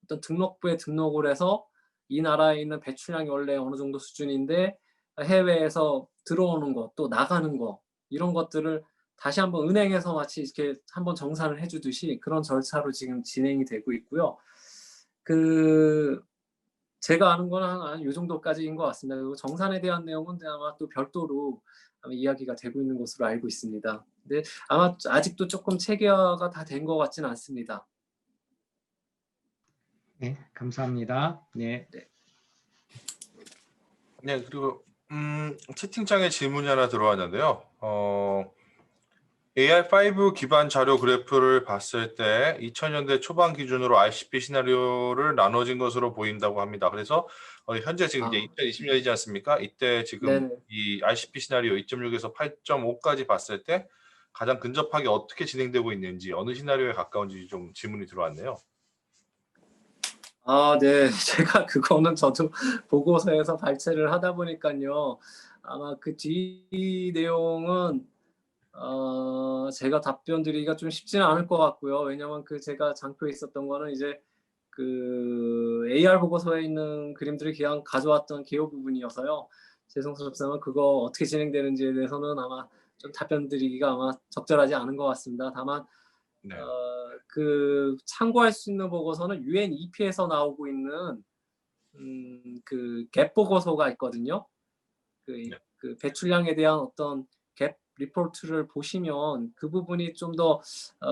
A: 어떤 등록부에 등록을 해서 이 나라에 있는 배출량이 원래 어느 정도 수준인데 해외에서 들어오는 거, 또 나가는 거, 이런 것들을 다시 한번 은행에서 마치 이렇게 한번 정산을 해주듯이 그런 절차로 지금 진행이 되고 있고요. 제가 아는 거는 한 이 정도까지인 것 같습니다. 그리고 정산에 대한 내용은 아마 또 별도로 아마 이야기가 되고 있는 것으로 알고 있습니다. 근데 아마 아직도 조금 체계화가 다 된 것 같지는 않습니다.
C: 네, 감사합니다. 네.
B: 네, 그리고 채팅창에 질문이 하나 들어왔는데요. AR5 기반 자료 그래프를 봤을 때 2000년대 초반 기준으로 RCP 시나리오를 나눠진 것으로 보인다고 합니다. 그래서 현재 지금 이제 2020년이지 않습니까? 이때 지금
A: 네네.
B: 이 RCP 시나리오 2.6에서 8.5까지 봤을 때 가장 근접하게 어떻게 진행되고 있는지, 어느 시나리오에 가까운지 좀 질문이 들어왔네요.
A: 네. 제가 그거는 저도 보고서에서 발췌를 하다 보니까요. 아마 그 뒤 내용은 제가 답변 드리기가 좀 쉽지는 않을 것 같고요. 왜냐면 제가 장표에 있었던 거는 이제 AR 보고서에 있는 그림들을 그냥 가져왔던 개요 부분이어서요. 죄송스럽지만 그거 어떻게 진행되는지에 대해서는 아마 좀 답변 드리기가 아마 적절하지 않은 것 같습니다. 다만
B: 네.
A: 참고할 수 있는 보고서는 UNEP에서 나오고 있는 갭 보고서가 있거든요.
B: 네.
A: 배출량에 대한 어떤 갭 리포트를 보시면 그 부분이 좀 더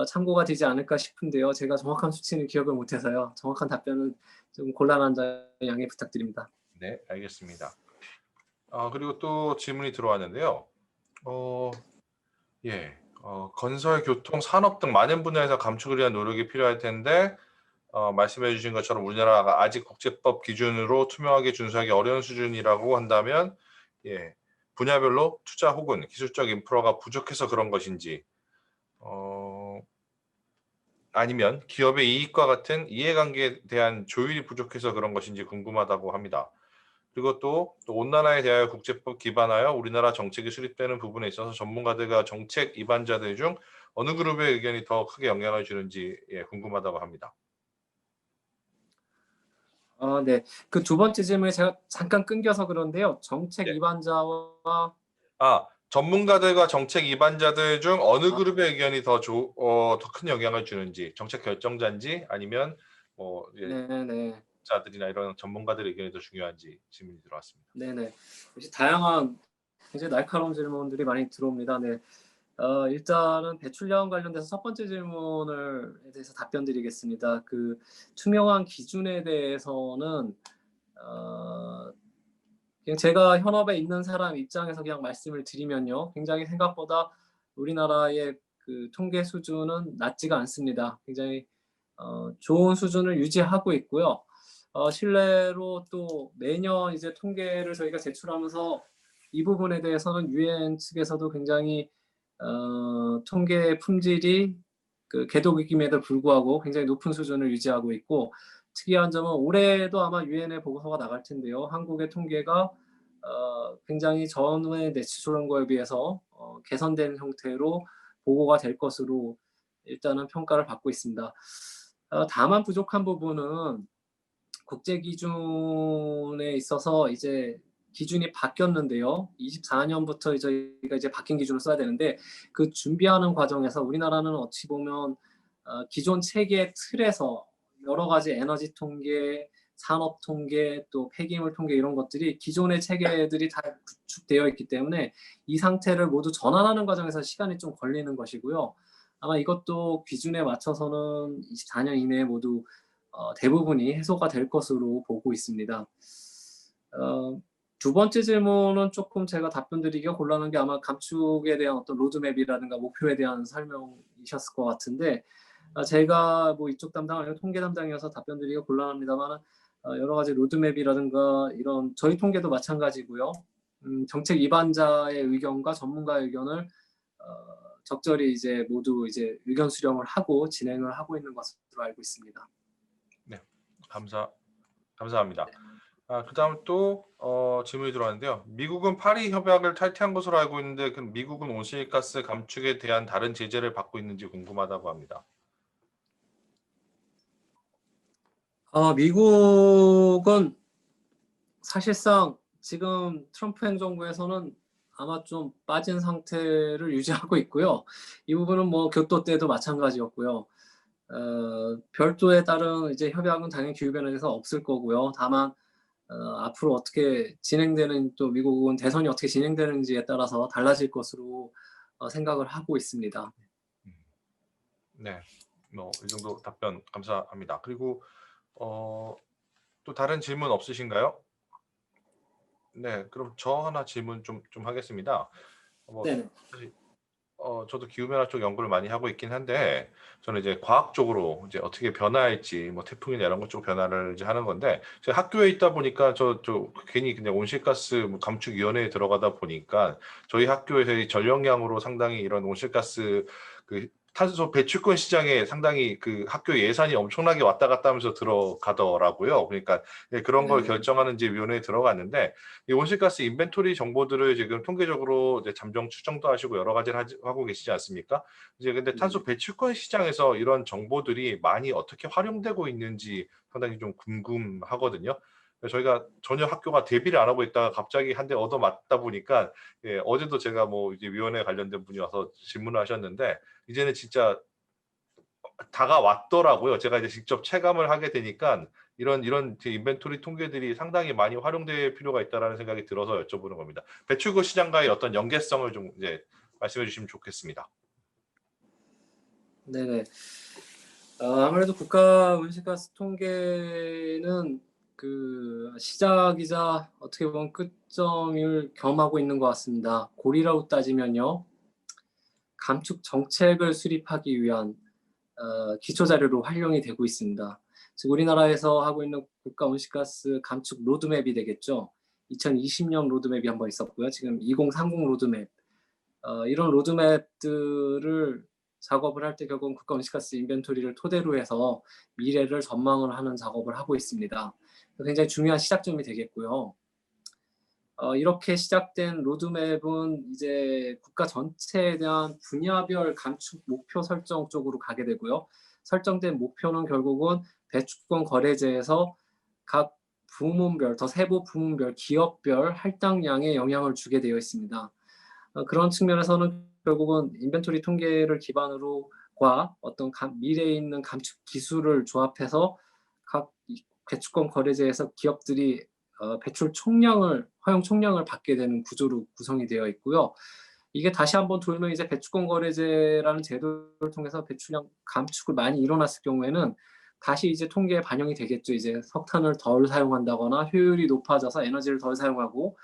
A: 참고가 되지 않을까 싶은데요. 제가 정확한 수치는 기억을 못해서요. 정확한 답변은 좀 곤란한 점 양해 부탁드립니다.
B: 네, 알겠습니다. 그리고 또 질문이 들어왔는데요. 예, 건설, 교통, 산업 등 많은 분야에서 감축을 위한 노력이 필요할 텐데 말씀해 주신 것처럼 우리나라가 아직 국제법 기준으로 투명하게 준수하기 어려운 수준이라고 한다면 예, 분야별로 투자 혹은 기술적 인프라가 부족해서 그런 것인지 아니면 기업의 이익과 같은 이해관계에 대한 조율이 부족해서 그런 것인지 궁금하다고 합니다. 그리고 또 온난화에 대하여 국제법 기반하여 우리나라 정책이 수립되는 부분에 있어서 전문가들과 정책 입안자들 중 어느 그룹의 의견이 더 크게 영향을 주는지 궁금하다고 합니다.
A: 네. 두 번째 질문에 제가 잠깐 끊겨서 그런데요. 정책
B: 예.
A: 입안자와
B: 전문가들과 정책 입안자들 중 어느 그룹의 의견이 더 큰 영향을 주는지, 정책 결정자인지 아니면
A: 네네.
B: 자들이나 이런 전문가들의 의견이 더 중요한지 질문이 들어왔습니다.
A: 네네. 역시 다양한 굉장히 날카로운 질문들이 많이 들어옵니다. 네. 일단은 배출량 관련돼서 첫 번째 질문에 대해서 답변 드리겠습니다. 투명한 기준에 대해서는 그냥 제가 현업에 있는 사람 입장에서 그냥 말씀을 드리면요. 굉장히 생각보다 우리나라의 통계 수준은 낮지가 않습니다. 굉장히 좋은 수준을 유지하고 있고요. 실례로 또 매년 이제 통계를 저희가 제출하면서 이 부분에 대해서는 UN 측에서도 굉장히 통계 품질이 궤도임에도 불구하고 굉장히 높은 수준을 유지하고 있고, 특이한 점은 올해도 아마 UN의 보고서가 나갈 텐데요. 한국의 통계가 굉장히 전후의 내추럴한 거에 비해서 개선된 형태로 보고가 될 것으로 일단은 평가를 받고 있습니다. 다만 부족한 부분은 국제 기준에 있어서 이제 기준이 바뀌었는데요. 24년부터 저희가 이제 바뀐 기준을 써야 되는데 준비하는 과정에서 우리나라는 어찌 보면 기존 체계 틀에서 여러 가지 에너지 통계, 산업 통계, 또 폐기물 통계 이런 것들이 기존의 체계들이 다 구축되어 있기 때문에 이 상태를 모두 전환하는 과정에서 시간이 좀 걸리는 것이고요. 아마 이것도 기준에 맞춰서는 24년 이내에 모두 대부분이 해소가 될 것으로 보고 있습니다. 두 번째 질문은 조금 제가 답변 드리기가 곤란한 게 아마 감축에 대한 어떤 로드맵이라든가 목표에 대한 설명이셨을 것 같은데, 제가 이쪽 담당 아니고 통계 담당이어서 답변 드리기가 곤란합니다만 여러 가지 로드맵이라든가 이런 저희 통계도 마찬가지고요. 정책 입안자의 의견과 전문가의 의견을 적절히 이제 모두 이제 의견 수렴을 하고 진행을 하고 있는 것으로 알고 있습니다.
B: 네, 감사합니다. 그다음 또 질문이 들어왔는데요. 미국은 파리 협약을 탈퇴한 것으로 알고 있는데 미국은 온실가스 감축에 대한 다른 제재를 받고 있는지 궁금하다고 합니다.
A: 미국은 사실상 지금 트럼프 행정부에서는 아마 좀 빠진 상태를 유지하고 있고요. 이 부분은 교토 때도 마찬가지였고요. 별도에 따른 이제 협약은 당연히 기후변화에서 없을 거고요. 다만 앞으로 어떻게 진행되는, 또 미국은 대선이 어떻게 진행되는지에 따라서 달라질 것으로 생각을 하고 있습니다.
B: 네, 이 정도 답변 감사합니다. 그리고 또 다른 질문 없으신가요? 네, 그럼 저 하나 질문 좀 하겠습니다.
A: 네.
B: 사실 저도 기후변화 쪽 연구를 많이 하고 있긴 한데 저는 이제 과학적으로 이제 어떻게 변화할지 태풍이나 이런 것 쪽 변화를 이제 하는 건데 제가 학교에 있다 보니까 저 괜히 그냥 온실가스 감축위원회에 들어가다 보니까 저희 학교에서 이 전력량으로 상당히 이런 온실가스 탄소 배출권 시장에 상당히 그 학교 예산이 엄청나게 왔다 갔다 하면서 들어가더라고요. 그러니까 그런 걸
A: 네.
B: 결정하는 이제 위원회에 들어갔는데 이 온실가스 인벤토리 정보들을 지금 통계적으로 이제 잠정 추정도 하시고 여러 가지를 하고 계시지 않습니까? 이제 근데 탄소 배출권 시장에서 이런 정보들이 많이 어떻게 활용되고 있는지 상당히 좀 궁금하거든요. 저희가 전혀 학교가 대비를 안 하고 있다가 갑자기 한 대 얻어 맞다 보니까 어제도 제가 뭐 이제 위원회 관련된 분이 와서 질문을 하셨는데 이제는 진짜 다가왔더라고요. 제가 이제 직접 체감을 하게 되니까 이런 인벤토리 통계들이 상당히 많이 활용될 필요가 있다라는 생각이 들어서 여쭤보는 겁니다. 배출구 시장과의 어떤 연계성을 좀 이제 말씀해 주시면 좋겠습니다.
A: 네네. 아무래도 국가 온실가스 통계는 그 시작이자 어떻게 보면 끝점을 겸하고 있는 것 같습니다. 고리라고 따지면요, 감축 정책을 수립하기 위한 기초 자료로 활용이 되고 있습니다. 즉 우리나라에서 하고 있는 국가 온실가스 감축 로드맵이 되겠죠. 2020년 로드맵이 한번 있었고요. 지금 2030 로드맵, 이런 로드맵들을 작업을 할 때 결국은 국가 온실가스 인벤토리를 토대로 해서 미래를 전망을 하는 작업을 하고 있습니다. 굉장히 중요한 시작점이 되겠고요. 이렇게 시작된 로드맵은 이제 국가 전체에 대한 분야별 감축 목표 설정 쪽으로 가게 되고요. 설정된 목표는 결국은 배출권 거래제에서 각 부문별, 더 세부 부문별, 기업별 할당량에 영향을 주게 되어 있습니다. 그런 측면에서는 결국은 인벤토리 통계를 기반으로과 어떤 미래에 있는 감축 기술을 조합해서 각 배출권 거래제에서 기업들이 배출 총량을, 허용 총량을 받게 되는 구조로 구성이 되어 있고요. 이게 다시 한번 돌면 이제 배출권 거래제라는 제도를 통해서 배출량 감축을 많이 일어났을 경우에는 다시 이제 통계에 반영이 되겠죠. 이제 석탄을 덜 사용한다거나 효율이 높아져서 에너지를 덜 사용하고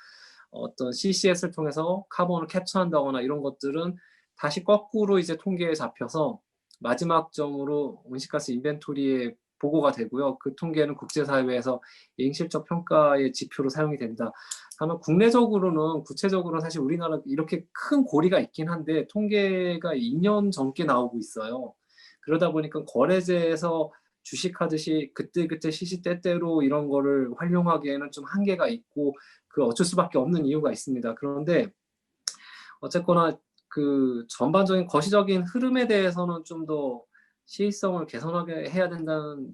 A: 어떤 CCS를 통해서 카본을 캡처한다거나 이런 것들은 다시 거꾸로 이제 통계에 잡혀서 마지막 점으로 온실가스 인벤토리에 보고가 되고요. 그 통계는 국제사회에서 인실적 평가의 지표로 사용이 된다. 다만 국내적으로는 구체적으로는 사실 우리나라 이렇게 큰 고리가 있긴 한데 통계가 2년 넘게 나오고 있어요. 그러다 보니까 거래제에서 주식하듯이 그때그때 시시때때로 이런 거를 활용하기에는 좀 한계가 있고 그 어쩔 수밖에 없는 이유가 있습니다. 그런데 어쨌거나 그 전반적인 거시적인 흐름에 대해서는 좀 더 시의성을 개선하게 해야 된다는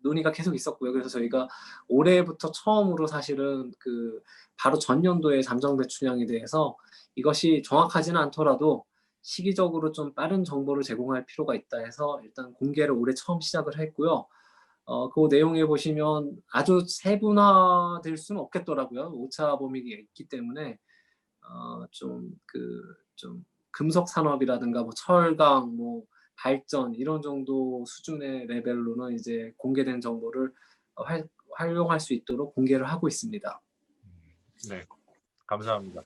A: 논의가 계속 있었고요. 그래서 저희가 올해부터 처음으로 사실은 그 바로 전년도의 잠정 배출량에 대해서 이것이 정확하지는 않더라도 시기적으로 좀 빠른 정보를 제공할 필요가 있다 해서 일단 공개를 올해 처음 시작을 했고요. 그 내용에 보시면 아주 세분화될 수는 없겠더라고요. 오차 범위가 있기 때문에 좀 금속 산업이라든가 뭐 철강, 뭐 발전 이런 정도 수준의 레벨로는 이제 공개된 정보를 활용할 수 있도록 공개를 하고 있습니다.
B: 네, 감사합니다.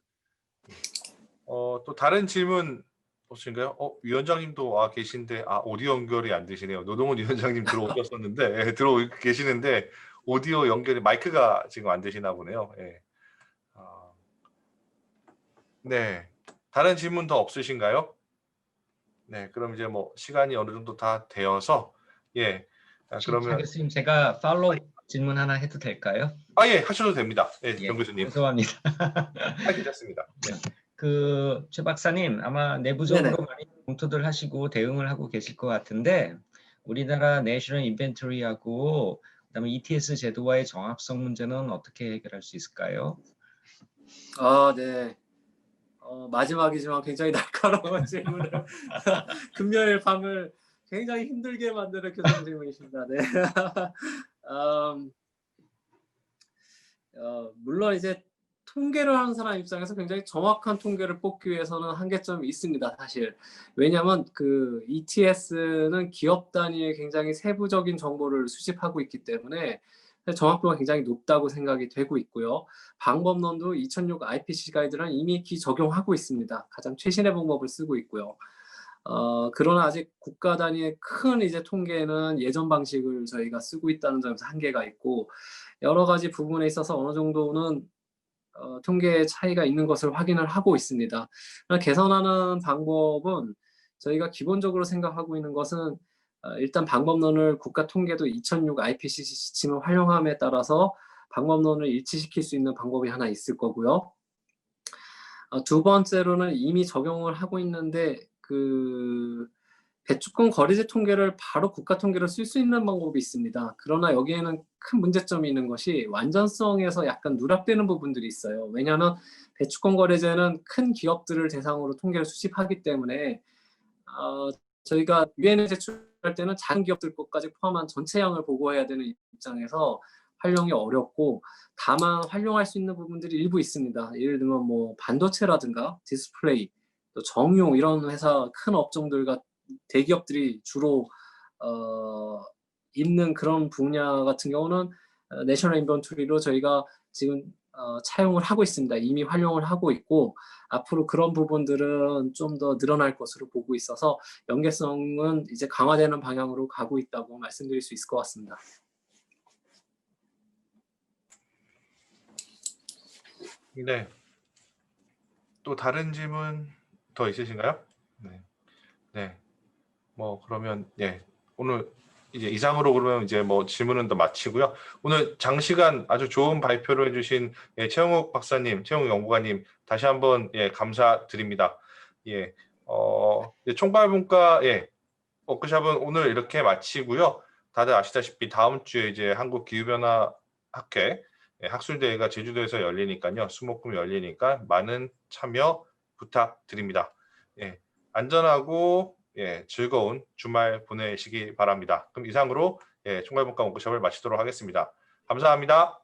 B: 또 다른 질문 없으신가요? 위원장님도 와 계신데 오디오 연결이 안 되시네요. 노동훈 위원장님 들어오셨었는데 들어오 계시는데 오디오 연결이 마이크가 지금 안 되시나 보네요. 네, 다른 질문 더 없으신가요? 네, 그럼 이제 뭐 시간이 어느 정도 다 되어서 그러면
D: 교수님 제가 팔로우 질문 하나 해도 될까요?
B: 예, 하셔도 됩니다. 정 교수님.
D: 죄송합니다.
B: 괜찮습니다.
D: 최 박사님 아마 내부적으로
A: 네네.
D: 많이 검토들 하시고 대응을 하고 계실 것 같은데 우리나라 내셔널 인벤토리하고 그다음에 ETS 제도와의 정합성 문제는 어떻게 해결할 수 있을까요?
A: 네. 마지막이지만 굉장히 날카로운 질문을 금요일 밤을 굉장히 힘들게 만드는 교수님 질문이십니다. 네. 물론 이제 통계를 하는 사람 입장에서 굉장히 정확한 통계를 뽑기 위해서는 한계점이 있습니다, 사실. 왜냐하면 그 ETS는 기업 단위의 굉장히 세부적인 정보를 수집하고 있기 때문에 정확도가 굉장히 높다고 생각이 되고 있고요. 방법론도 2006 IPCC 가이드라인 이미 적용하고 있습니다. 가장 최신의 방법을 쓰고 있고요. 그러나 아직 국가 단위의 큰 이제 통계는 예전 방식을 저희가 쓰고 있다는 점에서 한계가 있고 여러 가지 부분에 있어서 어느 정도는 통계의 차이가 있는 것을 확인을 하고 있습니다. 개선하는 방법은 저희가 기본적으로 생각하고 있는 것은 일단 방법론을 국가통계도 2006 IPCC 지침을 활용함에 따라서 방법론을 일치시킬 수 있는 방법이 하나 있을 거고요. 두 번째로는 이미 적용을 하고 있는데 그 배추권 거래제 통계를 바로 국가 통계로 쓸 수 있는 방법이 있습니다. 그러나 여기에는 큰 문제점이 있는 것이 완전성에서 약간 누락되는 부분들이 있어요. 왜냐하면 배추권 거래제는 큰 기업들을 대상으로 통계를 수집하기 때문에 저희가 유엔에 제출할 때는 작은 기업들 것까지 포함한 전체 양을 보고해야 되는 입장에서 활용이 어렵고, 다만 활용할 수 있는 부분들이 일부 있습니다. 예를 들면 뭐 반도체라든가 디스플레이, 또 정유 이런 회사 큰 업종들과 대기업들이 주로 있는 그런 분야 같은 경우는 내셔널 인벤토리로 저희가 지금 차용을 하고 있습니다. 이미 활용을 하고 있고, 앞으로 그런 부분들은 좀 더 늘어날 것으로 보고 있어서 연계성은 이제 강화되는 방향으로 가고 있다고 말씀드릴 수 있을 것 같습니다.
B: 네. 또 다른 질문 더 있으신가요? 네. 네. 뭐 그러면 오늘 이제 이상으로 그러면 이제 뭐 질문은 더 마치고요. 오늘 장시간 아주 좋은 발표를 해주신 최영욱 박사님, 최영욱 연구관님 다시 한번 감사드립니다. 총괄분과 워크숍은 오늘 이렇게 마치고요. 다들 아시다시피 다음 주에 이제 한국기후변화학회 학술대회가 제주도에서 열리니까요. 수목금 열리니까 많은 참여 부탁드립니다. 안전하고 즐거운 주말 보내시기 바랍니다. 그럼 이상으로 총괄분과 워크숍을 마치도록 하겠습니다. 감사합니다.